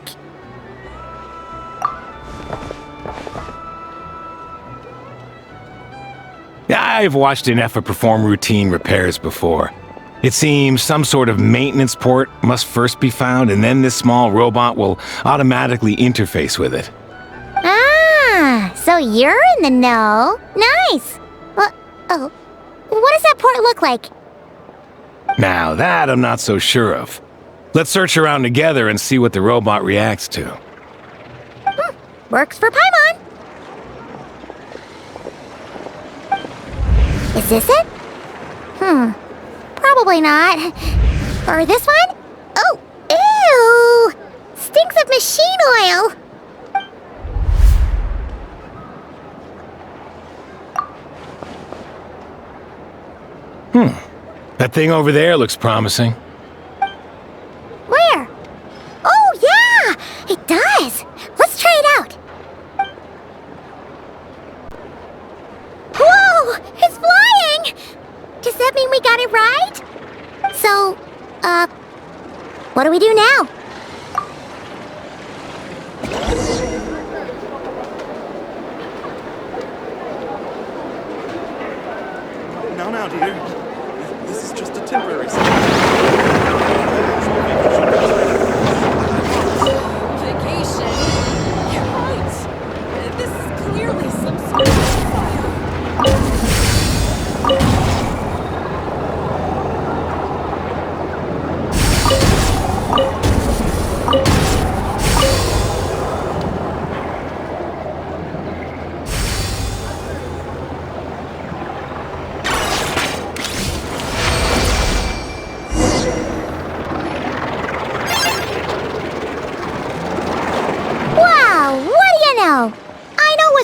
I've watched Inefa perform routine repairs before. It seems some sort of maintenance port must first be found, and then this small robot will automatically interface with it. Ah, so you're in the know. Nice. What does that port look like? Now that I'm not so sure of. Let's search around together and see what the robot reacts to. Works for Paimon. Is this it? Probably not. Or this one? Oh, ew! Stinks of machine oil! That thing over there looks promising. Where? Oh, yeah! It does! Let's try it out! Whoa! It's flying! Does that mean we got it right? So, what do we do now? Now, dear. This is just a temporary Vacation? You're right. This is clearly some sort of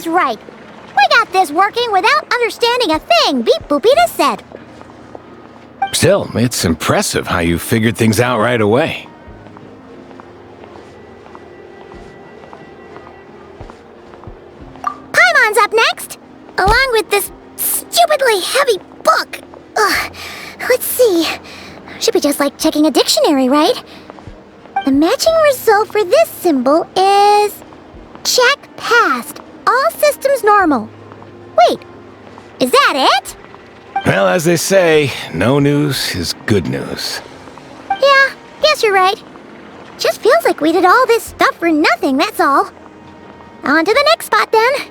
right. We got this working without understanding a thing Beep Boopita said. Still, it's impressive how you figured things out right away. Paimon's up next, along with this stupidly heavy book. Ugh. Let's see. Should be just like checking a dictionary, right? The matching result for this symbol is... check passed. All systems normal. Wait, is that it? Well, as they say, no news is good news. Yeah, guess you're right. Just feels like we did all this stuff for nothing, that's all. On to the next spot, then.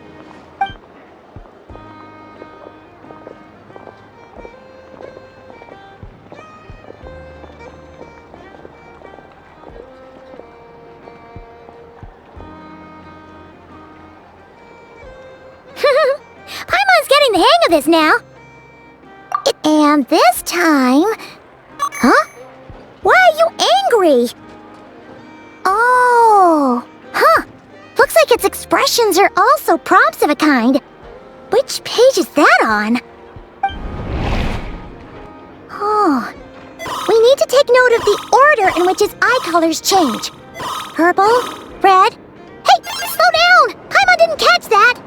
Paimon's getting the hang of this now. And this time... Huh? Why are you angry? Oh... Huh. Looks like its expressions are also prompts of a kind. Which page is that on? Oh... We need to take note of the order in which his eye colors change. Purple, red... Hey! Slow down! Paimon didn't catch that!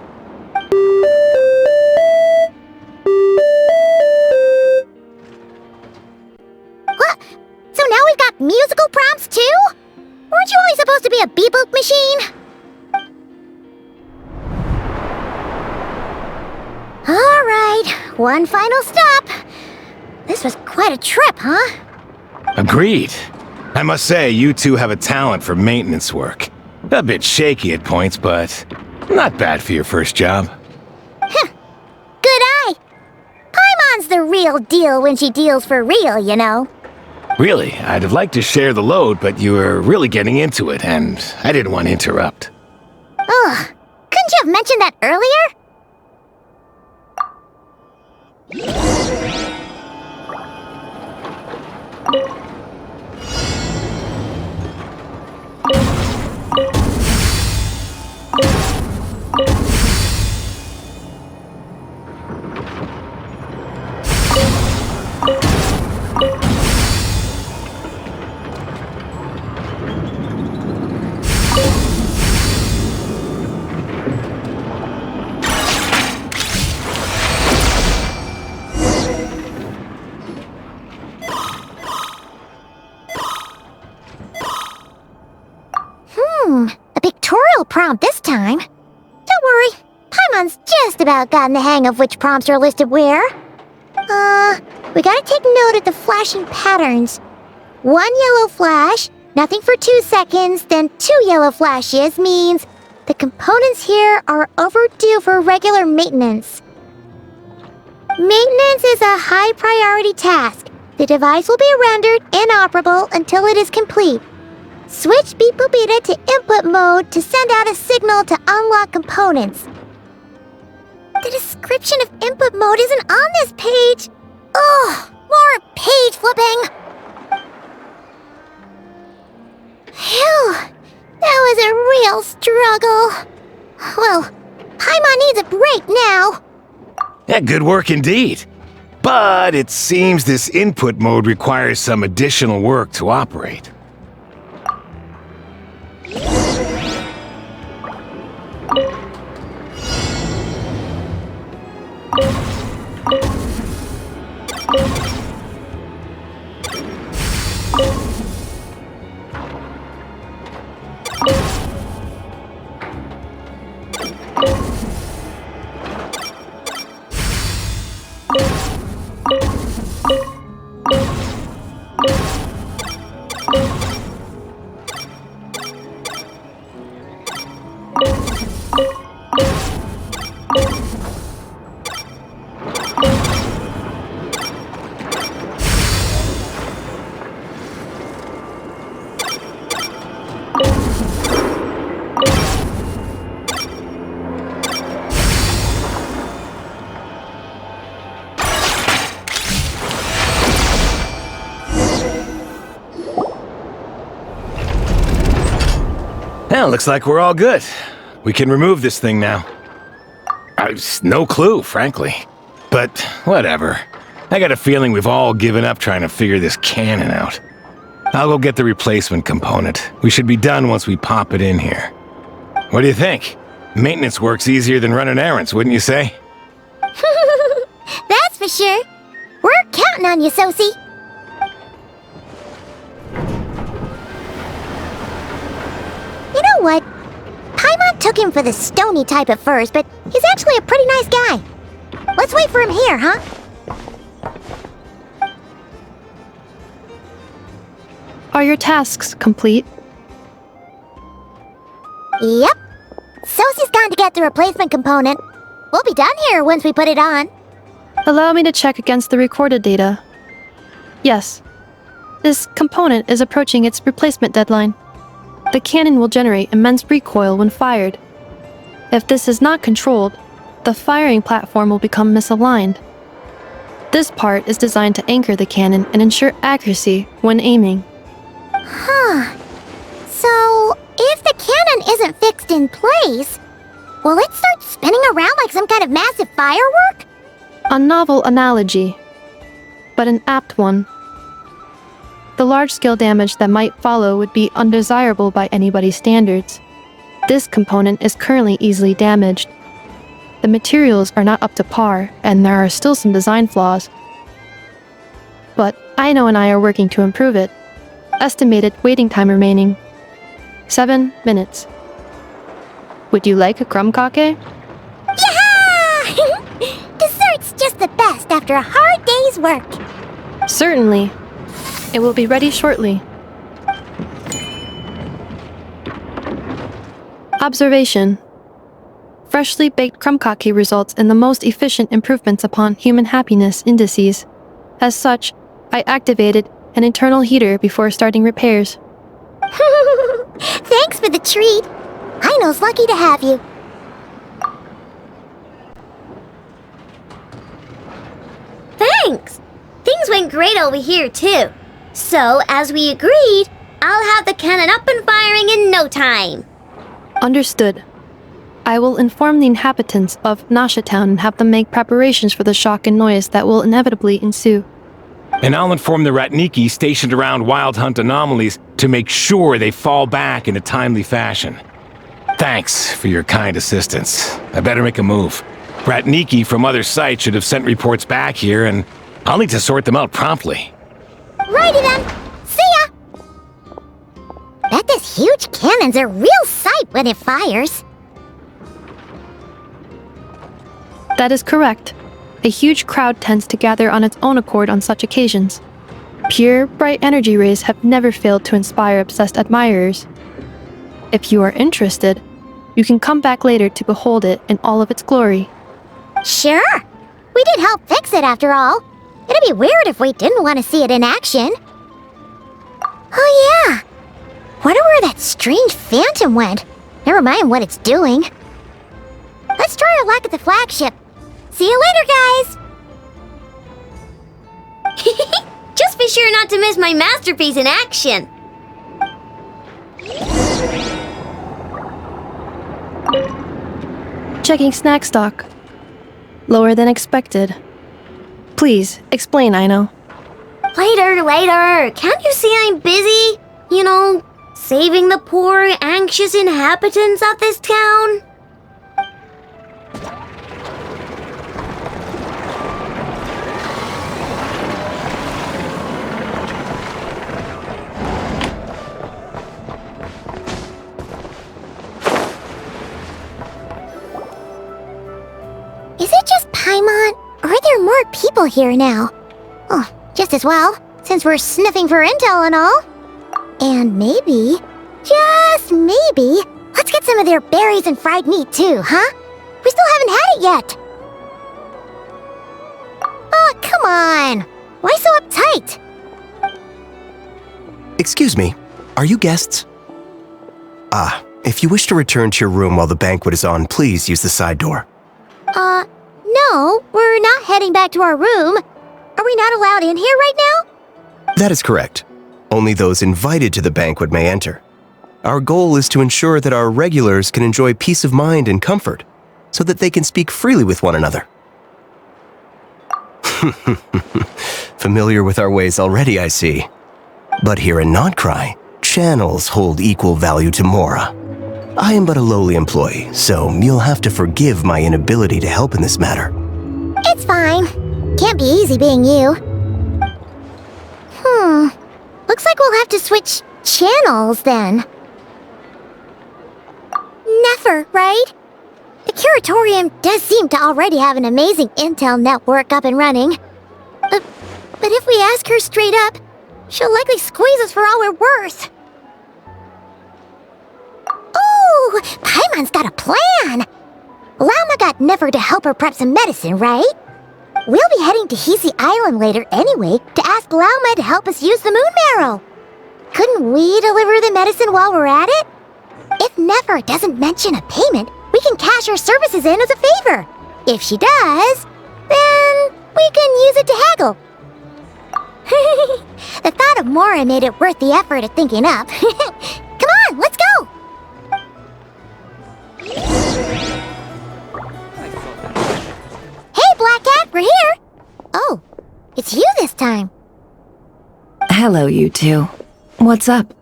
What? So now we've got musical prompts too? Weren't you only supposed to be a beep-boop machine? Alright, one final stop. This was quite a trip, huh? Agreed. I must say, you two have a talent for maintenance work. A bit shaky at points, but not bad for your first job. Huh. Good eye. Paimon's the real deal when she deals for real, you know. Really, I'd have liked to share the load, but you were really getting into it, and I didn't want to interrupt. Ugh. Couldn't you have mentioned that earlier? A pictorial prompt this time. Don't worry, Paimon's just about gotten the hang of which prompts are listed where. We gotta take note of the flashing patterns. 1 yellow flash, nothing for 2 seconds, then 2 yellow flashes means the components here are overdue for regular maintenance. Maintenance is a high priority task. The device will be rendered inoperable until it is complete. Switch Beep Boopita to input mode to send out a signal to unlock components. The description of input mode isn't on this page. Ugh, more page flipping. Phew, that was a real struggle. Well, Paimon needs a break now. Yeah, good work indeed. But it seems this input mode requires some additional work to operate. Well, looks like we're all good. We can remove this thing now. I've no clue, frankly. But whatever. I got a feeling we've all given up trying to figure this cannon out. I'll go get the replacement component. We should be done once we pop it in here. What do you think? Maintenance work's easier than running errands, wouldn't you say? That's for sure. We're counting on you, Sosie. You know what? Paimon took him for the stony type at first, but he's actually a pretty nice guy. Let's wait for him here, huh? Are your tasks complete? Yep. Sosie's gone to get the replacement component. We'll be done here once we put it on. Allow me to check against the recorded data. Yes. This component is approaching its replacement deadline. The cannon will generate immense recoil when fired. If this is not controlled, the firing platform will become misaligned. This part is designed to anchor the cannon and ensure accuracy when aiming. Huh. So, if the cannon isn't fixed in place, will it start spinning around like some kind of massive firework? A novel analogy, but an apt one. The large-scale damage that might follow would be undesirable by anybody's standards. This component is currently easily damaged. The materials are not up to par, and there are still some design flaws. But Aino and I are working to improve it. Estimated waiting time remaining 7 minutes. Would you like a crumb cake? Yeah! Dessert's just the best after a hard day's work. Certainly. It will be ready shortly. Observation. Freshly baked crumb cake results in the most efficient improvements upon human happiness indices. As such, I activated an internal heater before starting repairs. Thanks for the treat. Aino's lucky to have you. Thanks! Things went great over here, too. So, as we agreed, I'll have the cannon up and firing in no time. Understood. I will inform the inhabitants of Nasha Town and have them make preparations for the shock and noise that will inevitably ensue. And I'll inform the Ratniki stationed around Wild Hunt anomalies to make sure they fall back in a timely fashion. Thanks for your kind assistance. I better make a move. Ratniki from other sites should have sent reports back here, and I'll need to sort them out promptly. Righty then. See ya! Bet this huge cannon's a real sight when it fires. That is correct. A huge crowd tends to gather on its own accord on such occasions. Pure, bright energy rays have never failed to inspire obsessed admirers. If you are interested, you can come back later to behold it in all of its glory. Sure. We did help fix it after all. It'd be weird if we didn't want to see it in action. Oh yeah. Wonder where that strange phantom went. Never mind what it's doing. Let's try our luck at the flagship. See you later, guys! Just be sure not to miss my masterpiece in action. Checking snack stock. Lower than expected. Please, explain, Aino. Later. Can't you see I'm busy? You know, saving the poor, anxious inhabitants of this town? Is it just Paimon, or are there more people here now? Oh, just as well, since we're sniffing for intel and all. And maybe, just maybe, let's get some of their berries and fried meat too, huh? We still haven't had it yet. Oh, come on. Why so uptight? Excuse me, are you guests? If you wish to return to your room while the banquet is on, please use the side door. No, we're not heading back to our room. Are we not allowed in here right now? That is correct. Only those invited to the banquet may enter. Our goal is to ensure that our regulars can enjoy peace of mind and comfort, so that they can speak freely with one another. Familiar with our ways already, I see. But here in Nod-Krai, channels hold equal value to Mora. I am but a lowly employee, so you'll have to forgive my inability to help in this matter. It's fine. Can't be easy being you. Looks like we'll have to switch channels then. Never, right? The Curatorium does seem to already have an amazing intel network up and running. But if we ask her straight up, she'll likely squeeze us for all we're worth. Ooh, Paimon's got a plan! Llama got Nefer to help her prep some medicine, right? We'll be heading to Hisi Island later anyway to ask Llama to help us use the moon marrow. Couldn't we deliver the medicine while we're at it? If Nefer doesn't mention a payment, we can cash our services in as a favor. If she does, then we can use it to haggle. The thought of Mora made it worth the effort of thinking up. Come on, let's go! Hey, Black Cat, we're here! Oh, it's you this time. Hello, you two. What's up?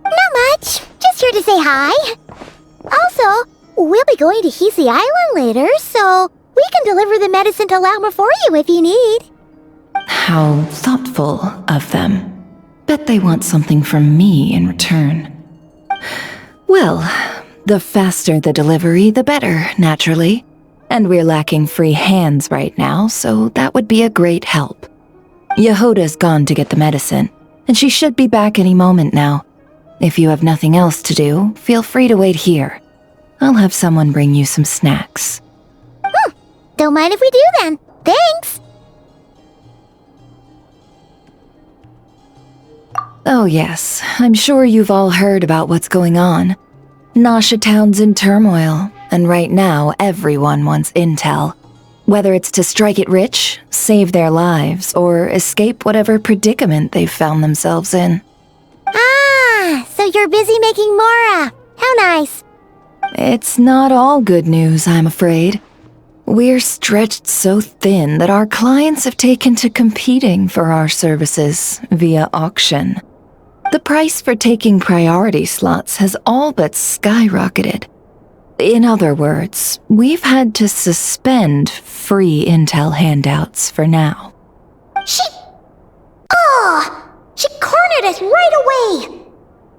Not much. Just here to say hi. Also, we'll be going to Hisi Island later, so we can deliver the medicine to Llama for you if you need. How thoughtful of them. Bet they want something from me in return. Well, the faster the delivery, the better, naturally. And we're lacking free hands right now, so that would be a great help. Yehoda's gone to get the medicine, and she should be back any moment now. If you have nothing else to do, feel free to wait here. I'll have someone bring you some snacks. Don't mind if we do then. Thanks! Oh yes, I'm sure you've all heard about what's going on. Nasha Town's in turmoil, and right now everyone wants intel. Whether it's to strike it rich, save their lives, or escape whatever predicament they've found themselves in. Ah, so you're busy making Mora. How nice. It's not all good news, I'm afraid. We're stretched so thin that our clients have taken to competing for our services via auction. The price for taking priority slots has all but skyrocketed. In other words, we've had to suspend free intel handouts for now. She cornered us right away!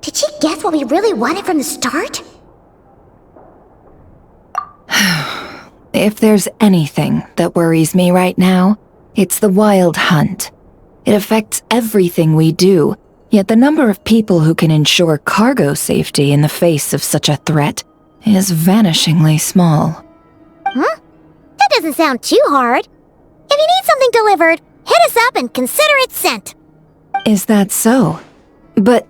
Did she guess what we really wanted from the start? If there's anything that worries me right now, it's the wild hunt. It affects everything we do, yet the number of people who can ensure cargo safety in the face of such a threat is vanishingly small. Huh? That doesn't sound too hard. If you need something delivered, hit us up and consider it sent. Is that so? But...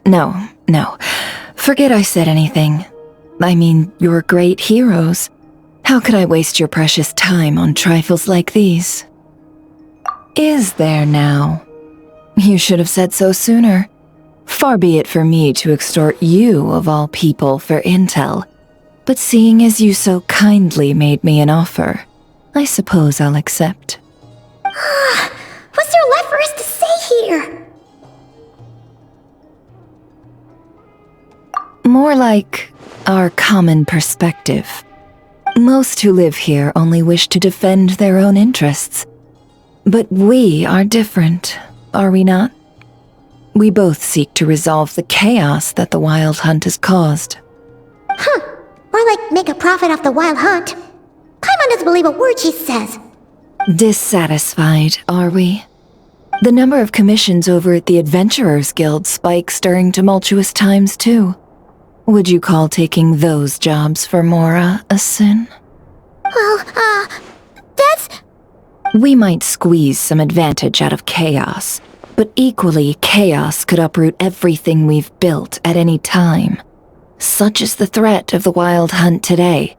no. Forget I said anything. I mean, you're great heroes. How could I waste your precious time on trifles like these? Is there now? You should have said so sooner. Far be it for me to extort you, of all people, for intel. But seeing as you so kindly made me an offer, I suppose I'll accept. What's there left for us to say here? More like our common perspective. Most who live here only wish to defend their own interests. But we are different, are we not? We both seek to resolve the chaos that the Wild Hunt has caused. Or like make a profit off the Wild Hunt. Paimon doesn't believe a word she says. Dissatisfied, are we? The number of commissions over at the Adventurers Guild spikes during tumultuous times, too. Would you call taking those jobs for Mora a sin? Well, that's... We might squeeze some advantage out of chaos, but equally, chaos could uproot everything we've built at any time. Such is the threat of the Wild Hunt today.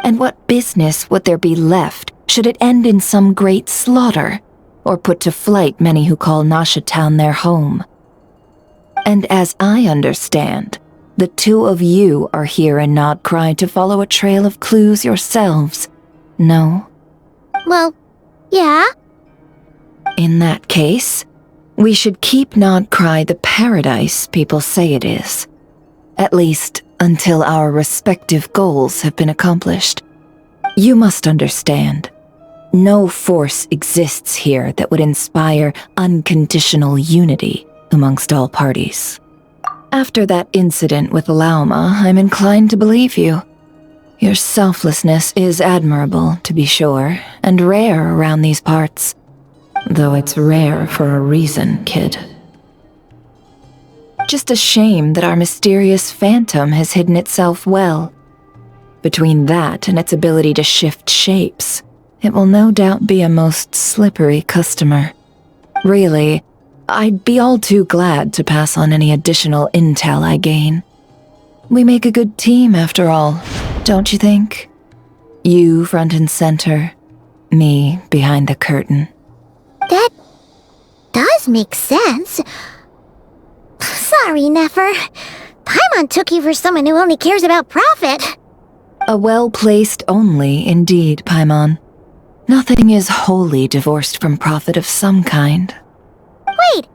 And what business would there be left should it end in some great slaughter, or put to flight many who call Nasha Town their home? And as I understand, the two of you are here in Nod-Krai to follow a trail of clues yourselves, no? Well, yeah. In that case, we should keep Nod-Krai the paradise people say it is. At least, until our respective goals have been accomplished. You must understand, no force exists here that would inspire unconditional unity amongst all parties. After that incident with Lauma, I'm inclined to believe you. Your selflessness is admirable, to be sure, and rare around these parts. Though it's rare for a reason, kid. Just a shame that our mysterious phantom has hidden itself well. Between that and its ability to shift shapes, it will no doubt be a most slippery customer. Really, I'd be all too glad to pass on any additional intel I gain. We make a good team, after all, don't you think? You front and center, me behind the curtain. That does make sense. Sorry, Nefer. Paimon took you for someone who only cares about profit. A well-placed only, indeed, Paimon. Nothing is wholly divorced from profit of some kind. Wait,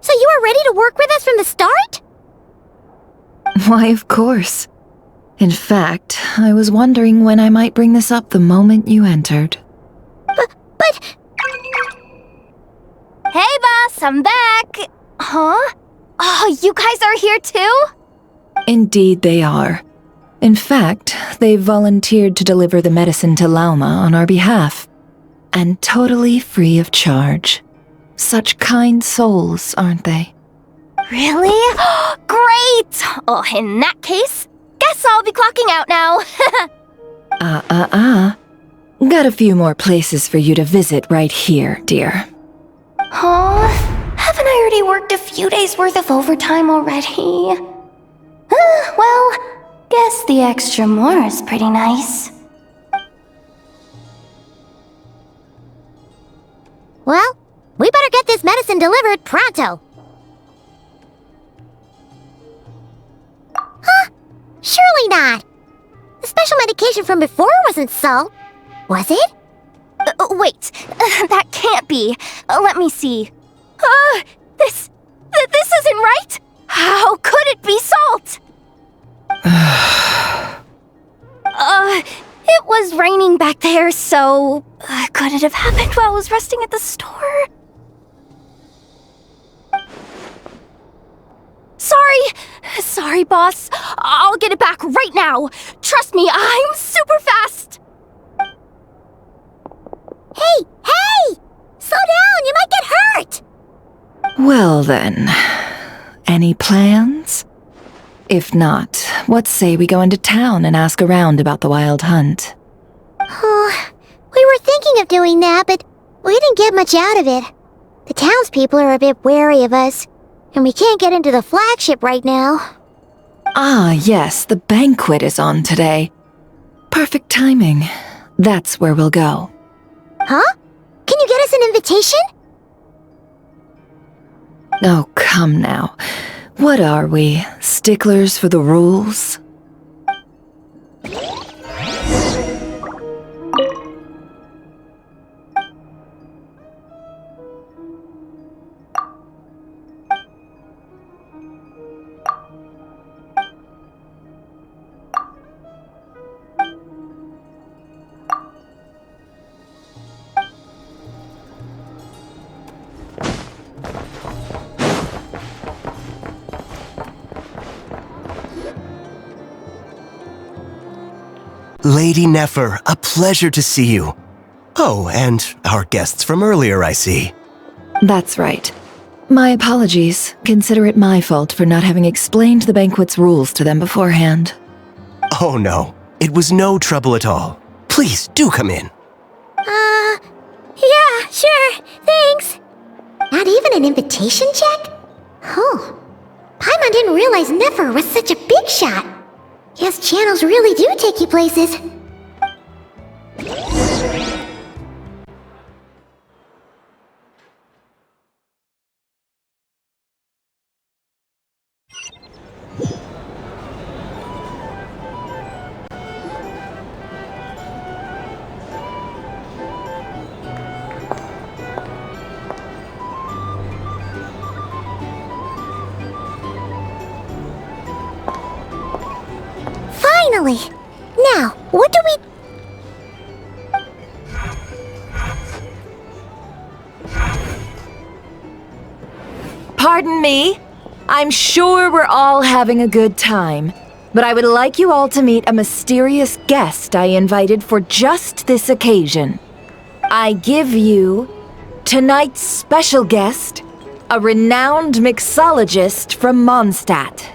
so you were ready to work with us from the start? Why, of course. In fact, I was wondering when I might bring this up the moment you entered. But... Hey, boss, I'm back! Huh? Oh, you guys are here too? Indeed they are. In fact, they've volunteered to deliver the medicine to Lauma on our behalf. And totally free of charge. Such kind souls, aren't they? Really? Great! Oh, in that case, guess I'll be clocking out now. Got a few more places for you to visit right here, dear. Huh? Haven't I already worked a few days' worth of overtime already? Well, guess the extra more is pretty nice. Well, we better get this medicine delivered pronto. Huh? Surely not. The special medication from before wasn't salt, was it? Wait, that can't be. Let me see. This isn't right. How could it be salt? It was raining back there, so could it have happened while I was resting at the store? Sorry, boss. I'll get it back right now. Trust me, I'm super fast. Hey! Slow down, you might get hurt! Well then, any plans? If not, what say we go into town and ask around about the Wild Hunt? Oh, we were thinking of doing that, but we didn't get much out of it. The townspeople are a bit wary of us, and we can't get into the flagship right now. Ah, yes, the banquet is on today. Perfect timing. That's where we'll go. Huh? Can you get us an invitation? Oh, come now. What are we, sticklers for the rules? Lady Nefer, a pleasure to see you. Oh, and our guests from earlier, I see. That's right. My apologies. Consider it my fault for not having explained the banquet's rules to them beforehand. Oh no, it was no trouble at all. Please, do come in. Yeah, sure, thanks. Not even an invitation check? Oh, Paimon didn't realize Nefer was such a big shot. Guess channels really do take you places. Finally! Now, what do we... Pardon me. I'm sure we're all having a good time, but I would like you all to meet a mysterious guest I invited for just this occasion. I give you tonight's special guest, a renowned mixologist from Mondstadt.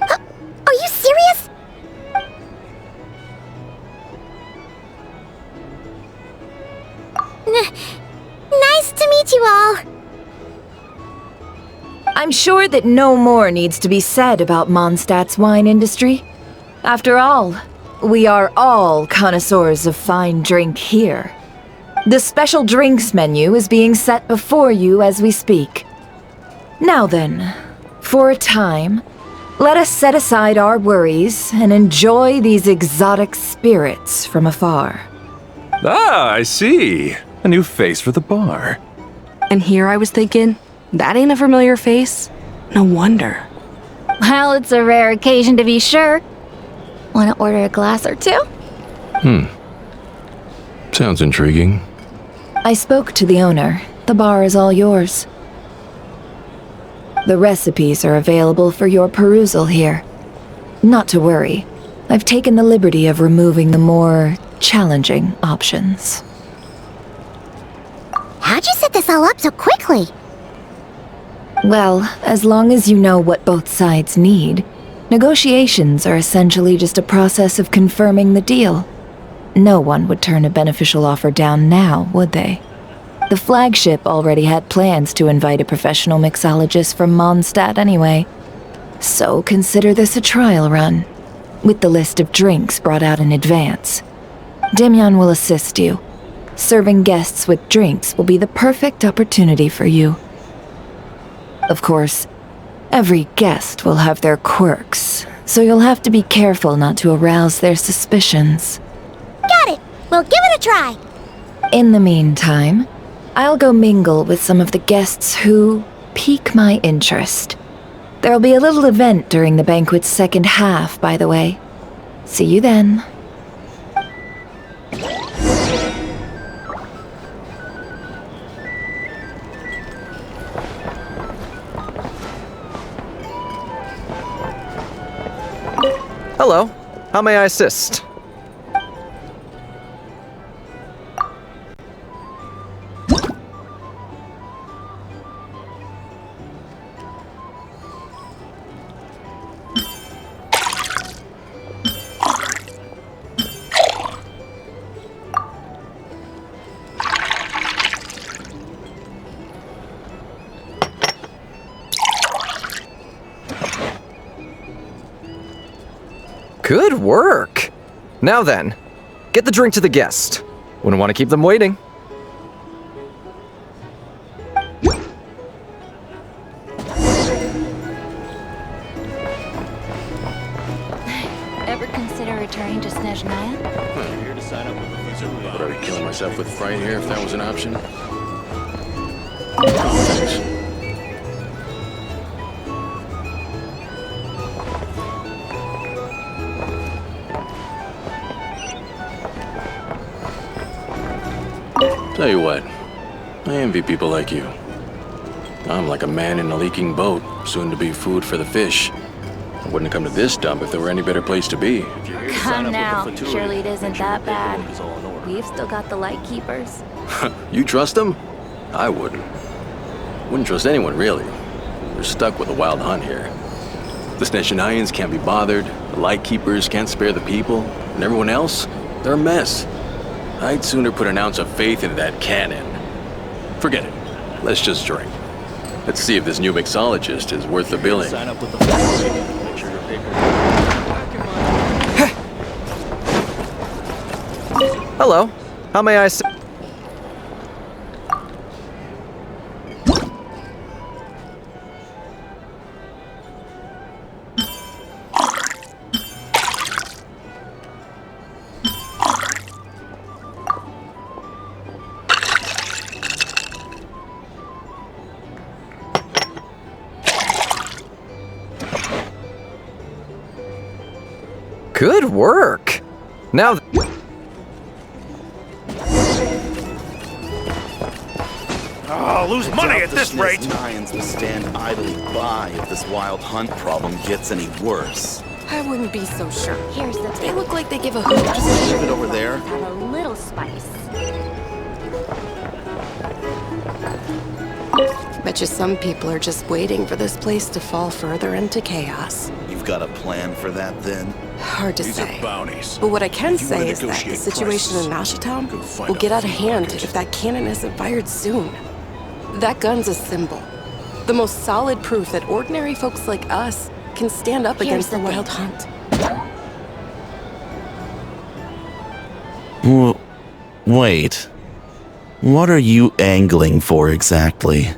Are you serious? Nice to meet you all. I'm sure that no more needs to be said about Mondstadt's wine industry. After all, we are all connoisseurs of fine drink here. The special drinks menu is being set before you as we speak. Now then, for a time, let us set aside our worries and enjoy these exotic spirits from afar. Ah, I see. A new face for the bar. And here I was thinking, that ain't a familiar face. No wonder. Well, it's a rare occasion to be sure. Want to order a glass or two? Sounds intriguing. I spoke to the owner. The bar is all yours. The recipes are available for your perusal here. Not to worry. I've taken the liberty of removing the more challenging options. How'd you set this all up so quickly? Well, as long as you know what both sides need, negotiations are essentially just a process of confirming the deal. No one would turn a beneficial offer down now, would they? The flagship already had plans to invite a professional mixologist from Mondstadt anyway. So consider this a trial run, with the list of drinks brought out in advance. Demyon will assist you. Serving guests with drinks will be the perfect opportunity for you. Of course, every guest will have their quirks, so you'll have to be careful not to arouse their suspicions. Got it! We'll give it a try! In the meantime, I'll go mingle with some of the guests who pique my interest. There'll be a little event during the banquet's second half, by the way. See you then. Hello. How may I assist? Good work! Now then, get the drink to the guest. Wouldn't want to keep them waiting. Ever consider returning to Snezhnaya? Here to sign up with the Wizard. Would I be killing myself with fright here if that was an option? Oh, thanks. Tell you what, I envy people like you. I'm like a man in a leaking boat, soon to be food for the fish. I wouldn't have come to this dump if there were any better place to be. Come now. Surely it isn't that bad. We've still got the light keepers. You trust them? I wouldn't. Wouldn't trust anyone, really. We're stuck with a wild hunt here. The Snezhinayans can't be bothered, the light keepers can't spare the people, and everyone else, they're a mess. I'd sooner put an ounce of faith into that cannon. Forget it. Let's just drink. Let's see if this new mixologist is worth the billing. Sign up with the make sure your paper. Hello. How may I say? Good work. Now. Oh, lose money at this rate! Lions will stand idly by if this wild hunt problem gets any worse. I wouldn't be so sure. Here's the They thing. look like they give a hoot. Just leave it over there. Have a little spice. Bet you some people are just waiting for this place to fall further into chaos. You've got a plan for that then? Hard to These say. are bounties. But what I can If you wanna say is that the negotiate situation in prices, Nashitown go find will a get out of flea hand market. if that cannon isn't fired soon. That gun's a symbol. The most solid proof that ordinary folks like us can stand up against the wild hunt. Wait. What are you angling for exactly?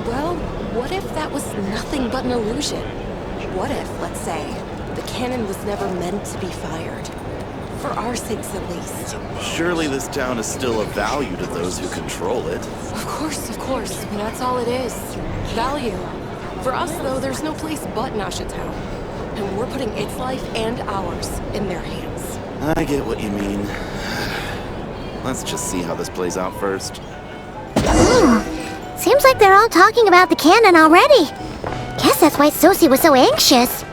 Well, what if that was nothing but an illusion? What if, let's say, the cannon was never meant to be fired? For our sakes, at least. Surely this town is still of value to those who control it. Of course, and that's all it is. Value. For us, though, there's no place but Nashitown. And we're putting its life and ours in their hands. I get what you mean. Let's just see how this plays out first. Ooh, seems like they're all talking about the cannon already. Guess that's why Sosie was so anxious.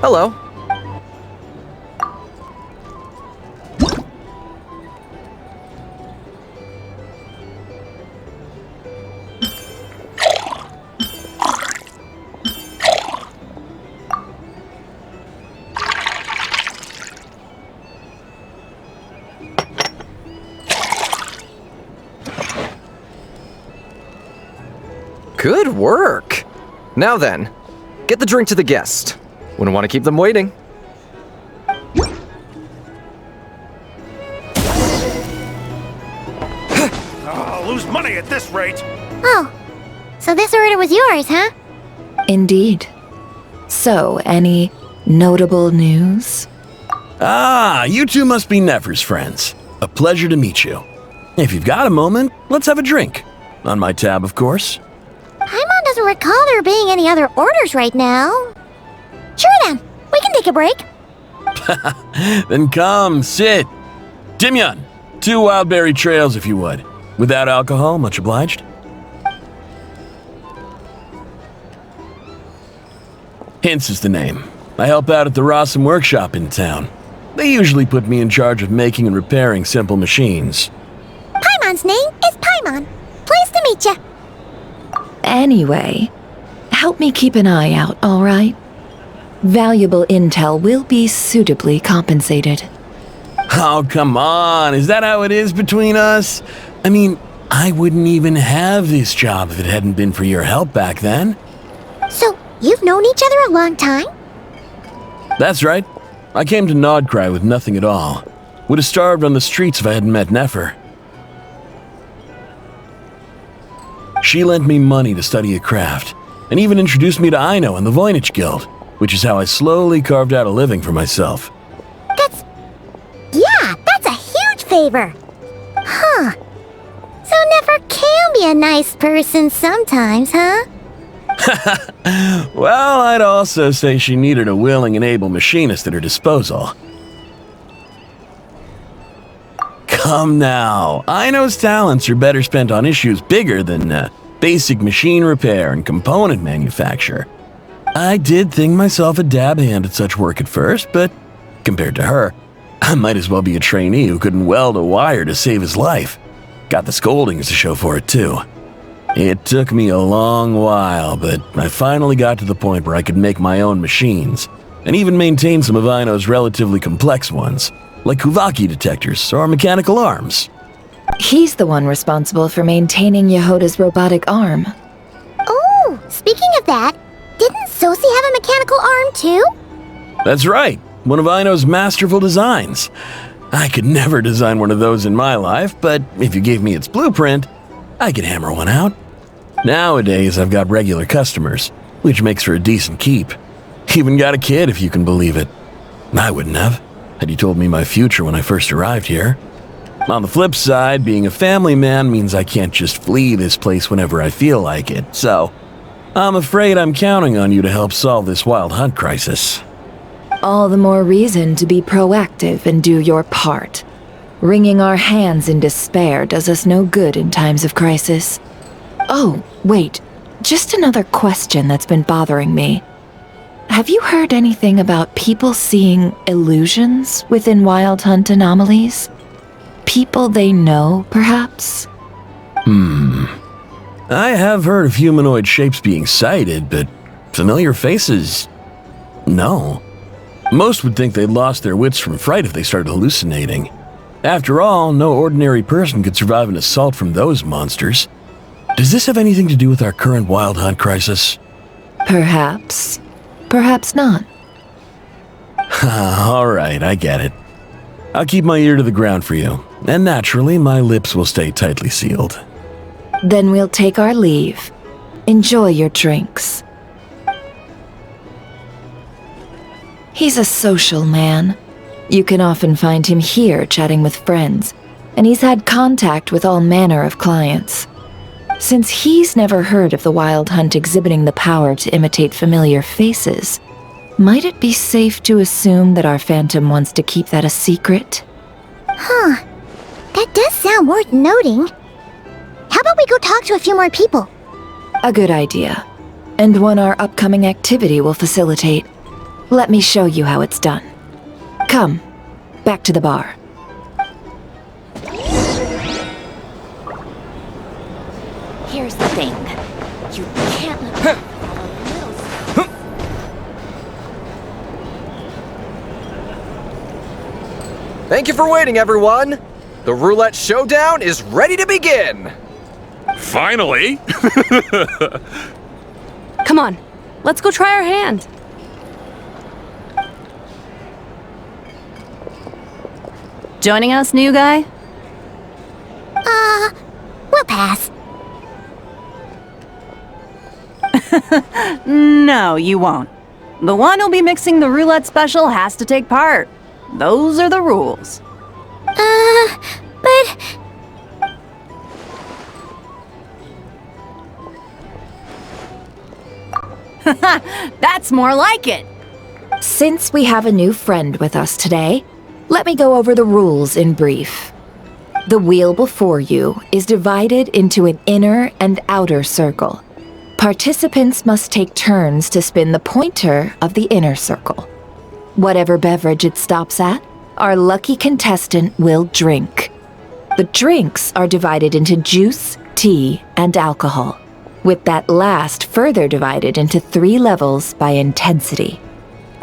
Hello. Good work. Now then, get the drink to the guest. Wouldn't want to keep them waiting. Oh, lose money at this rate! Oh, so this order was yours, huh? Indeed. So, any notable news? Ah, you two must be Nefer's friends. A pleasure to meet you. If you've got a moment, let's have a drink. On my tab, of course. Paimon doesn't recall there being any other orders right now. Sure then, we can take a break. Then come, sit. Timyon, 2 wildberry trails if you would. Without alcohol, much obliged. Hints is the name. I help out at the Rossum workshop in town. They usually put me in charge of making and repairing simple machines. Paimon's name is Paimon. Pleased to meet you. Anyway, help me keep an eye out, all right? Valuable intel will be suitably compensated. Oh, come on. Is that how it is between us? I mean, I wouldn't even have this job if it hadn't been for your help back then. So, you've known each other a long time? That's right. I came to Nod-Krai with nothing at all. Would have starved on the streets if I hadn't met Nefer. She lent me money to study a craft, and even introduced me to Aino and the Voynich Guild, which is how I slowly carved out a living for myself. That's a huge favor. Huh. So Nefer can be a nice person sometimes, huh? Well, I'd also say she needed a willing and able machinist at her disposal. Come now, Aino's talents are better spent on issues bigger than basic machine repair and component manufacture. I did think myself a dab hand at such work at first, but compared to her, I might as well be a trainee who couldn't weld a wire to save his life. Got the scoldings to show for it too. It took me a long while, but I finally got to the point where I could make my own machines, and even maintain some of Aino's relatively complex ones, like Kuvaki detectors or mechanical arms. He's the one responsible for maintaining Yehoda's robotic arm. Oh, speaking of that, didn't Sosi have a mechanical arm too? That's right, one of Aino's masterful designs. I could never design one of those in my life, but if you gave me its blueprint, I could hammer one out. Nowadays, I've got regular customers, which makes for a decent keep. Even got a kid, if you can believe it. I wouldn't have, had you told me my future when I first arrived here. On the flip side, being a family man means I can't just flee this place whenever I feel like it, so I'm afraid I'm counting on you to help solve this wild hunt crisis. All the more reason to be proactive and do your part. Wringing our hands in despair does us no good in times of crisis. Oh, wait, just another question that's been bothering me. Have you heard anything about people seeing illusions within Wild Hunt anomalies? People they know, perhaps? I have heard of humanoid shapes being sighted, but familiar faces? No. Most would think they'd lost their wits from fright if they started hallucinating. After all, no ordinary person could survive an assault from those monsters. Does this have anything to do with our current Wild Hunt crisis? Perhaps. Perhaps not. All right, I get it. I'll keep my ear to the ground for you, and naturally, my lips will stay tightly sealed. Then we'll take our leave. Enjoy your drinks. He's a social man. You can often find him here chatting with friends, and he's had contact with all manner of clients. Since he's never heard of the Wild Hunt exhibiting the power to imitate familiar faces, might it be safe to assume that our Phantom wants to keep that a secret? Huh. That does sound worth noting. How about we go talk to a few more people? A good idea, and one our upcoming activity will facilitate. Let me show you how it's done. Come, back to the bar. Here's the thing. You can't let Thank you for waiting, everyone. The roulette showdown is ready to begin. Finally! Come on, let's go try our hand. Joining us, new guy? We'll pass. No, you won't. The one who'll be mixing the roulette special has to take part. Those are the rules. But... That's more like it. Since we have a new friend with us today, let me go over the rules in brief. The wheel before you is divided into an inner and outer circle. Participants must take turns to spin the pointer of the inner circle. Whatever beverage it stops at, our lucky contestant will drink. The drinks are divided into juice, tea, and alcohol, with that last further divided into 3 levels by intensity.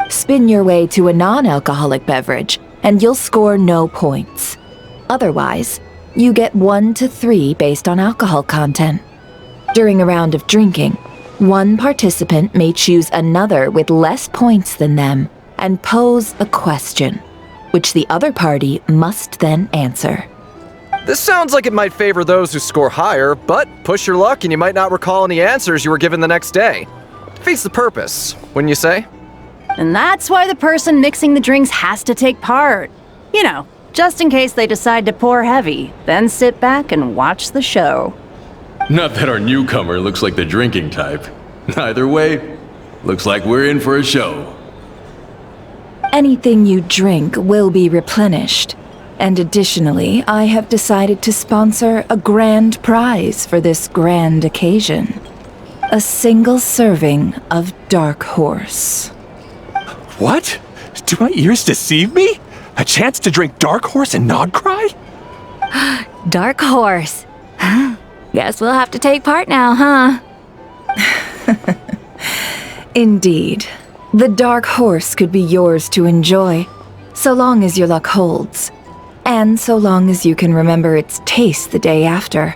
Spin your way to a non-alcoholic beverage, and you'll score no points. Otherwise, you get 1 to 3 based on alcohol content. During a round of drinking, one participant may choose another with less points than them and pose a question, which the other party must then answer. This sounds like it might favor those who score higher, but push your luck and you might not recall any answers you were given the next day. Defeats the purpose, wouldn't you say? And that's why the person mixing the drinks has to take part. You know, just in case they decide to pour heavy, then sit back and watch the show. Not that our newcomer looks like the drinking type. Either way, looks like we're in for a show. Anything you drink will be replenished. And additionally, I have decided to sponsor a grand prize for this grand occasion. A single serving of Dark Horse. What? Do my ears deceive me? A chance to drink Dark Horse and Nod-Krai? Dark Horse. Guess we'll have to take part now, huh? Indeed. The Dark Horse could be yours to enjoy, so long as your luck holds. And so long as you can remember its taste the day after.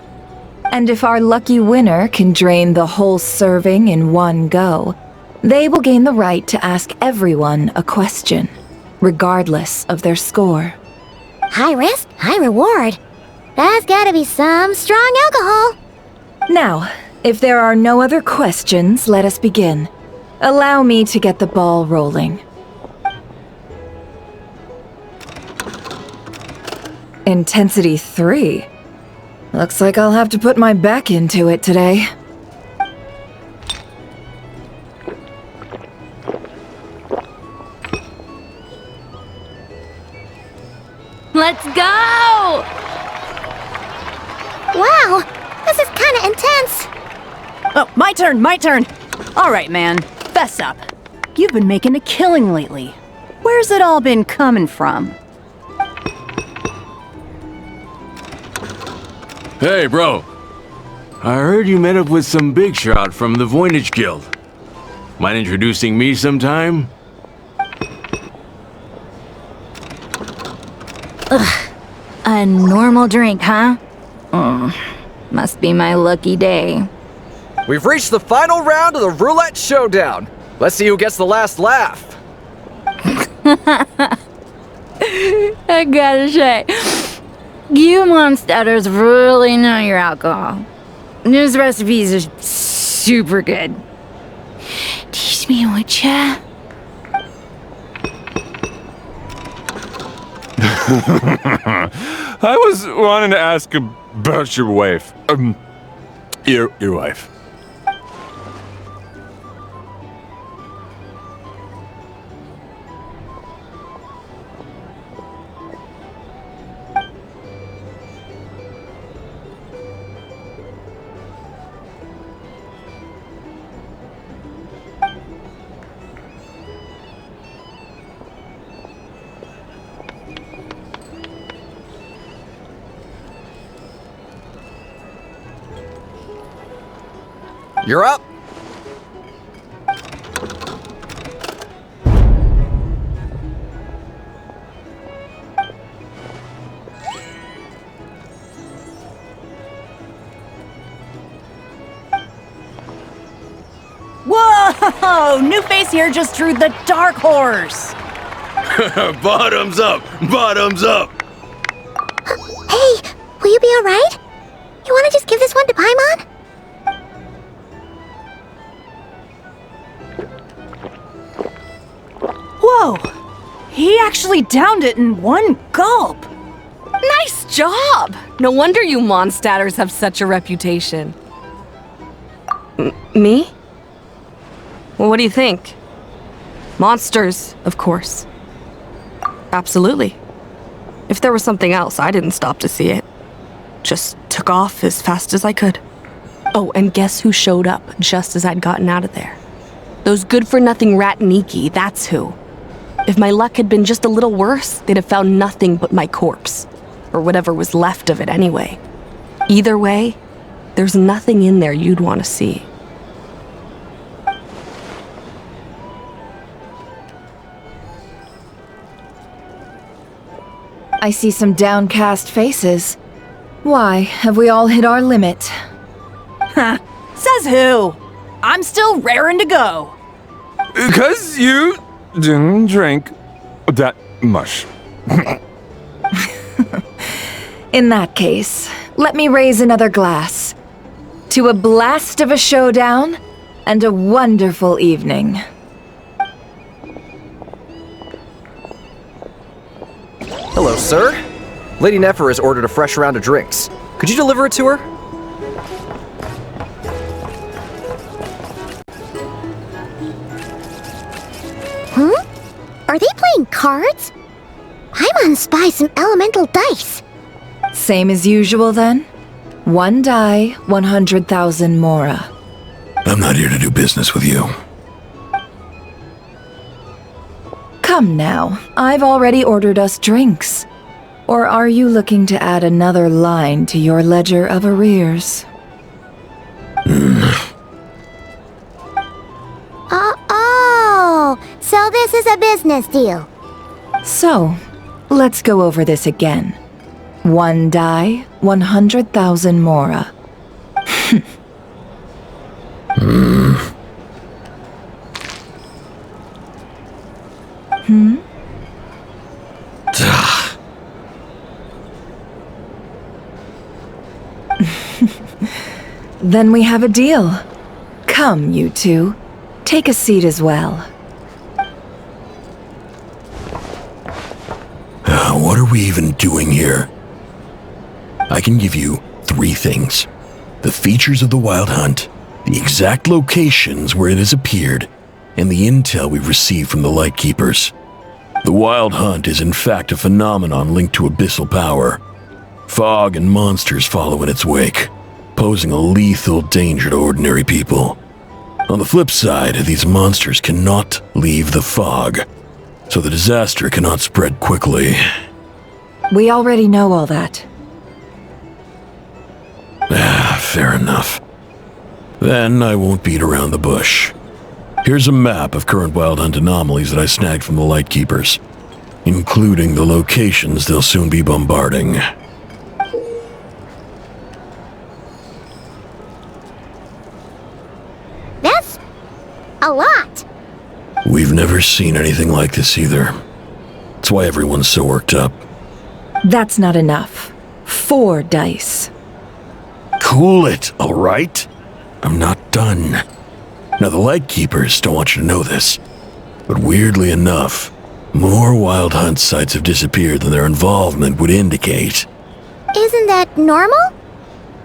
And if our lucky winner can drain the whole serving in one go, they will gain the right to ask everyone a question, regardless of their score. High risk, high reward. That's gotta be some strong alcohol. Now, if there are no other questions, let us begin. Allow me to get the ball rolling. Intensity 3. Looks like I'll have to put my back into it today. Let's go! Wow, this is kinda intense. Oh, my turn, my turn. All right, man, fess up. You've been making a killing lately. Where's it all been coming from? Hey, bro. I heard you met up with some big shot from the Voynich Guild. Mind introducing me sometime? Ugh. A normal drink, huh? Must be my lucky day. We've reached the final round of the Roulette Showdown. Let's see who gets the last laugh. I gotta say, you monsters really know your alcohol. This recipes are super good. Teach me, would ya? I was wanting to ask about your wife. Your wife. You're up. Whoa! New face here just drew the Dark Horse. Bottoms up! Bottoms up! Hey, will you be alright? You wanna just give this one to Paimon? Whoa! He actually downed it in one gulp. Nice job! No wonder you monstaters have such a reputation. Me? Well, what do you think? Monsters, of course. Absolutely. If there was something else, I didn't stop to see it. Just took off as fast as I could. Oh, and guess who showed up just as I'd gotten out of there? Those good-for-nothing Rat-Niki, that's who. If my luck had been just a little worse, they'd have found nothing but my corpse. Or whatever was left of it anyway. Either way, there's nothing in there you'd want to see. I see some downcast faces. Why, have we all hit our limit? Ha! Says who? I'm still raring to go. 'Cause you didn't drink that much. In that case, let me raise another glass. To a blast of a showdown and a wonderful evening. Hello, sir. Lady Nefer has ordered a fresh round of drinks. Could you deliver it to her? cards? Paimon spies some elemental dice. Same as usual then? 1 die, 100,000 mora. I'm not here to do business with you. Come now, I've already ordered us drinks. Or are you looking to add another line to your ledger of arrears? Oh, so this is a business deal. So, let's go over this again. 1 die, 100,000 mora. Then we have a deal. Come, you two. Take a seat as well. What are we even doing here? I can give you 3 things. The features of the Wild Hunt, the exact locations where it has appeared, and the intel we've received from the Lightkeepers. The Wild Hunt is in fact a phenomenon linked to abyssal power. Fog and monsters follow in its wake, posing a lethal danger to ordinary people. On the flip side, these monsters cannot leave the fog, so the disaster cannot spread quickly. We already know all that. Fair enough. Then I won't beat around the bush. Here's a map of current Wild Hunt anomalies that I snagged from the Lightkeepers, including the locations they'll soon be bombarding. That's a lot. We've never seen anything like this either. That's why everyone's so worked up. That's not enough. 4 dice. Cool it, all right? I'm not done. Now, the Lightkeepers don't want you to know this, but weirdly enough, more Wild Hunt sites have disappeared than their involvement would indicate. Isn't that normal?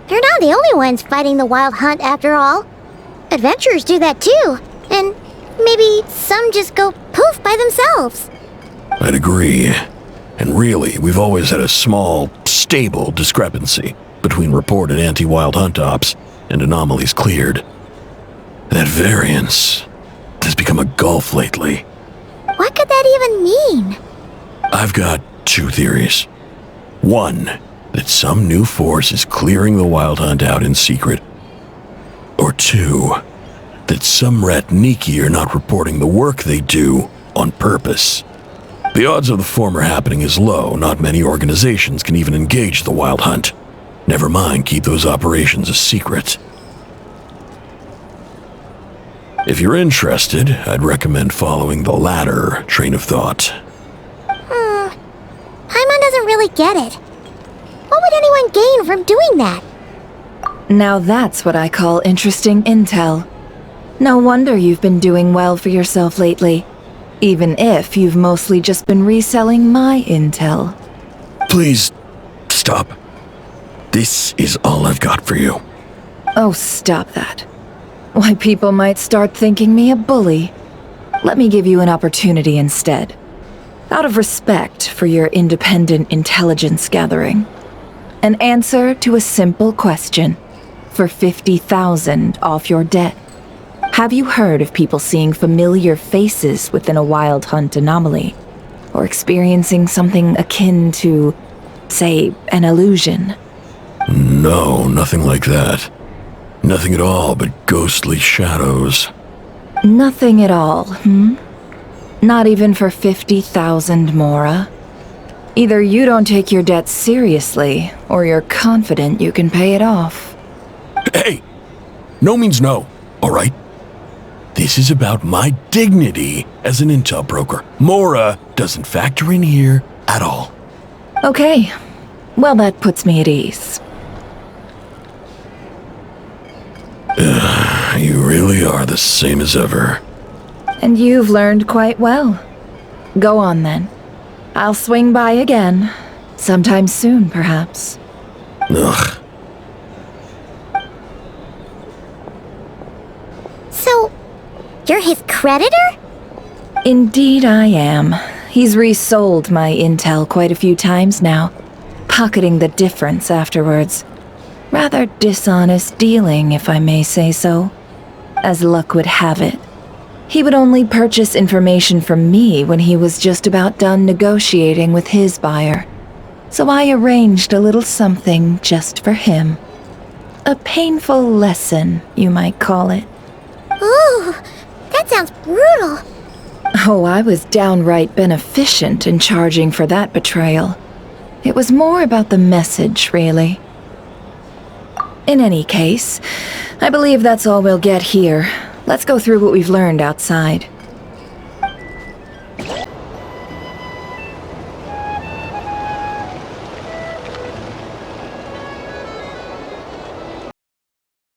They're not the only ones fighting the Wild Hunt after all. Adventurers do that too, and maybe some just go poof by themselves. I'd agree. And really, we've always had a small, stable discrepancy between reported anti-Wild Hunt ops and anomalies cleared. That variance has become a gulf lately. What could that even mean? I've got 2 theories. 1, that some new force is clearing the Wild Hunt out in secret. Or 2, that some Ratniki are not reporting the work they do on purpose. The odds of the former happening is low. Not many organizations can even engage the Wild Hunt. Never mind keep those operations a secret. If you're interested, I'd recommend following the latter train of thought. Paimon doesn't really get it. What would anyone gain from doing that? Now that's what I call interesting intel. No wonder you've been doing well for yourself lately. Even if you've mostly just been reselling my intel. Please, stop. This is all I've got for you. Oh, stop that. Why, people might start thinking me a bully. Let me give you an opportunity instead. Out of respect for your independent intelligence gathering. An answer to a simple question. For 50,000 off your debt. Have you heard of people seeing familiar faces within a Wild Hunt anomaly? Or experiencing something akin to, say, an illusion? No, nothing like that. Nothing at all but ghostly shadows. Nothing at all, Not even for 50,000 mora? Either you don't take your debt seriously, or you're confident you can pay it off. Hey! No means no, alright? This is about my dignity as an intel broker. Mora doesn't factor in here at all. Okay. Well, that puts me at ease. You really are the same as ever. And you've learned quite well. Go on then. I'll swing by again. Sometime soon, perhaps. Ugh. So, you're his creditor? Indeed I am. He's resold my intel quite a few times now, pocketing the difference afterwards. Rather dishonest dealing, if I may say so. As luck would have it, he would only purchase information from me when he was just about done negotiating with his buyer. So I arranged a little something just for him. A painful lesson, you might call it. Ooh, that sounds brutal. Oh, I was downright beneficent in charging for that betrayal. It was more about the message, really. In any case, I believe that's all we'll get here. Let's go through what we've learned outside.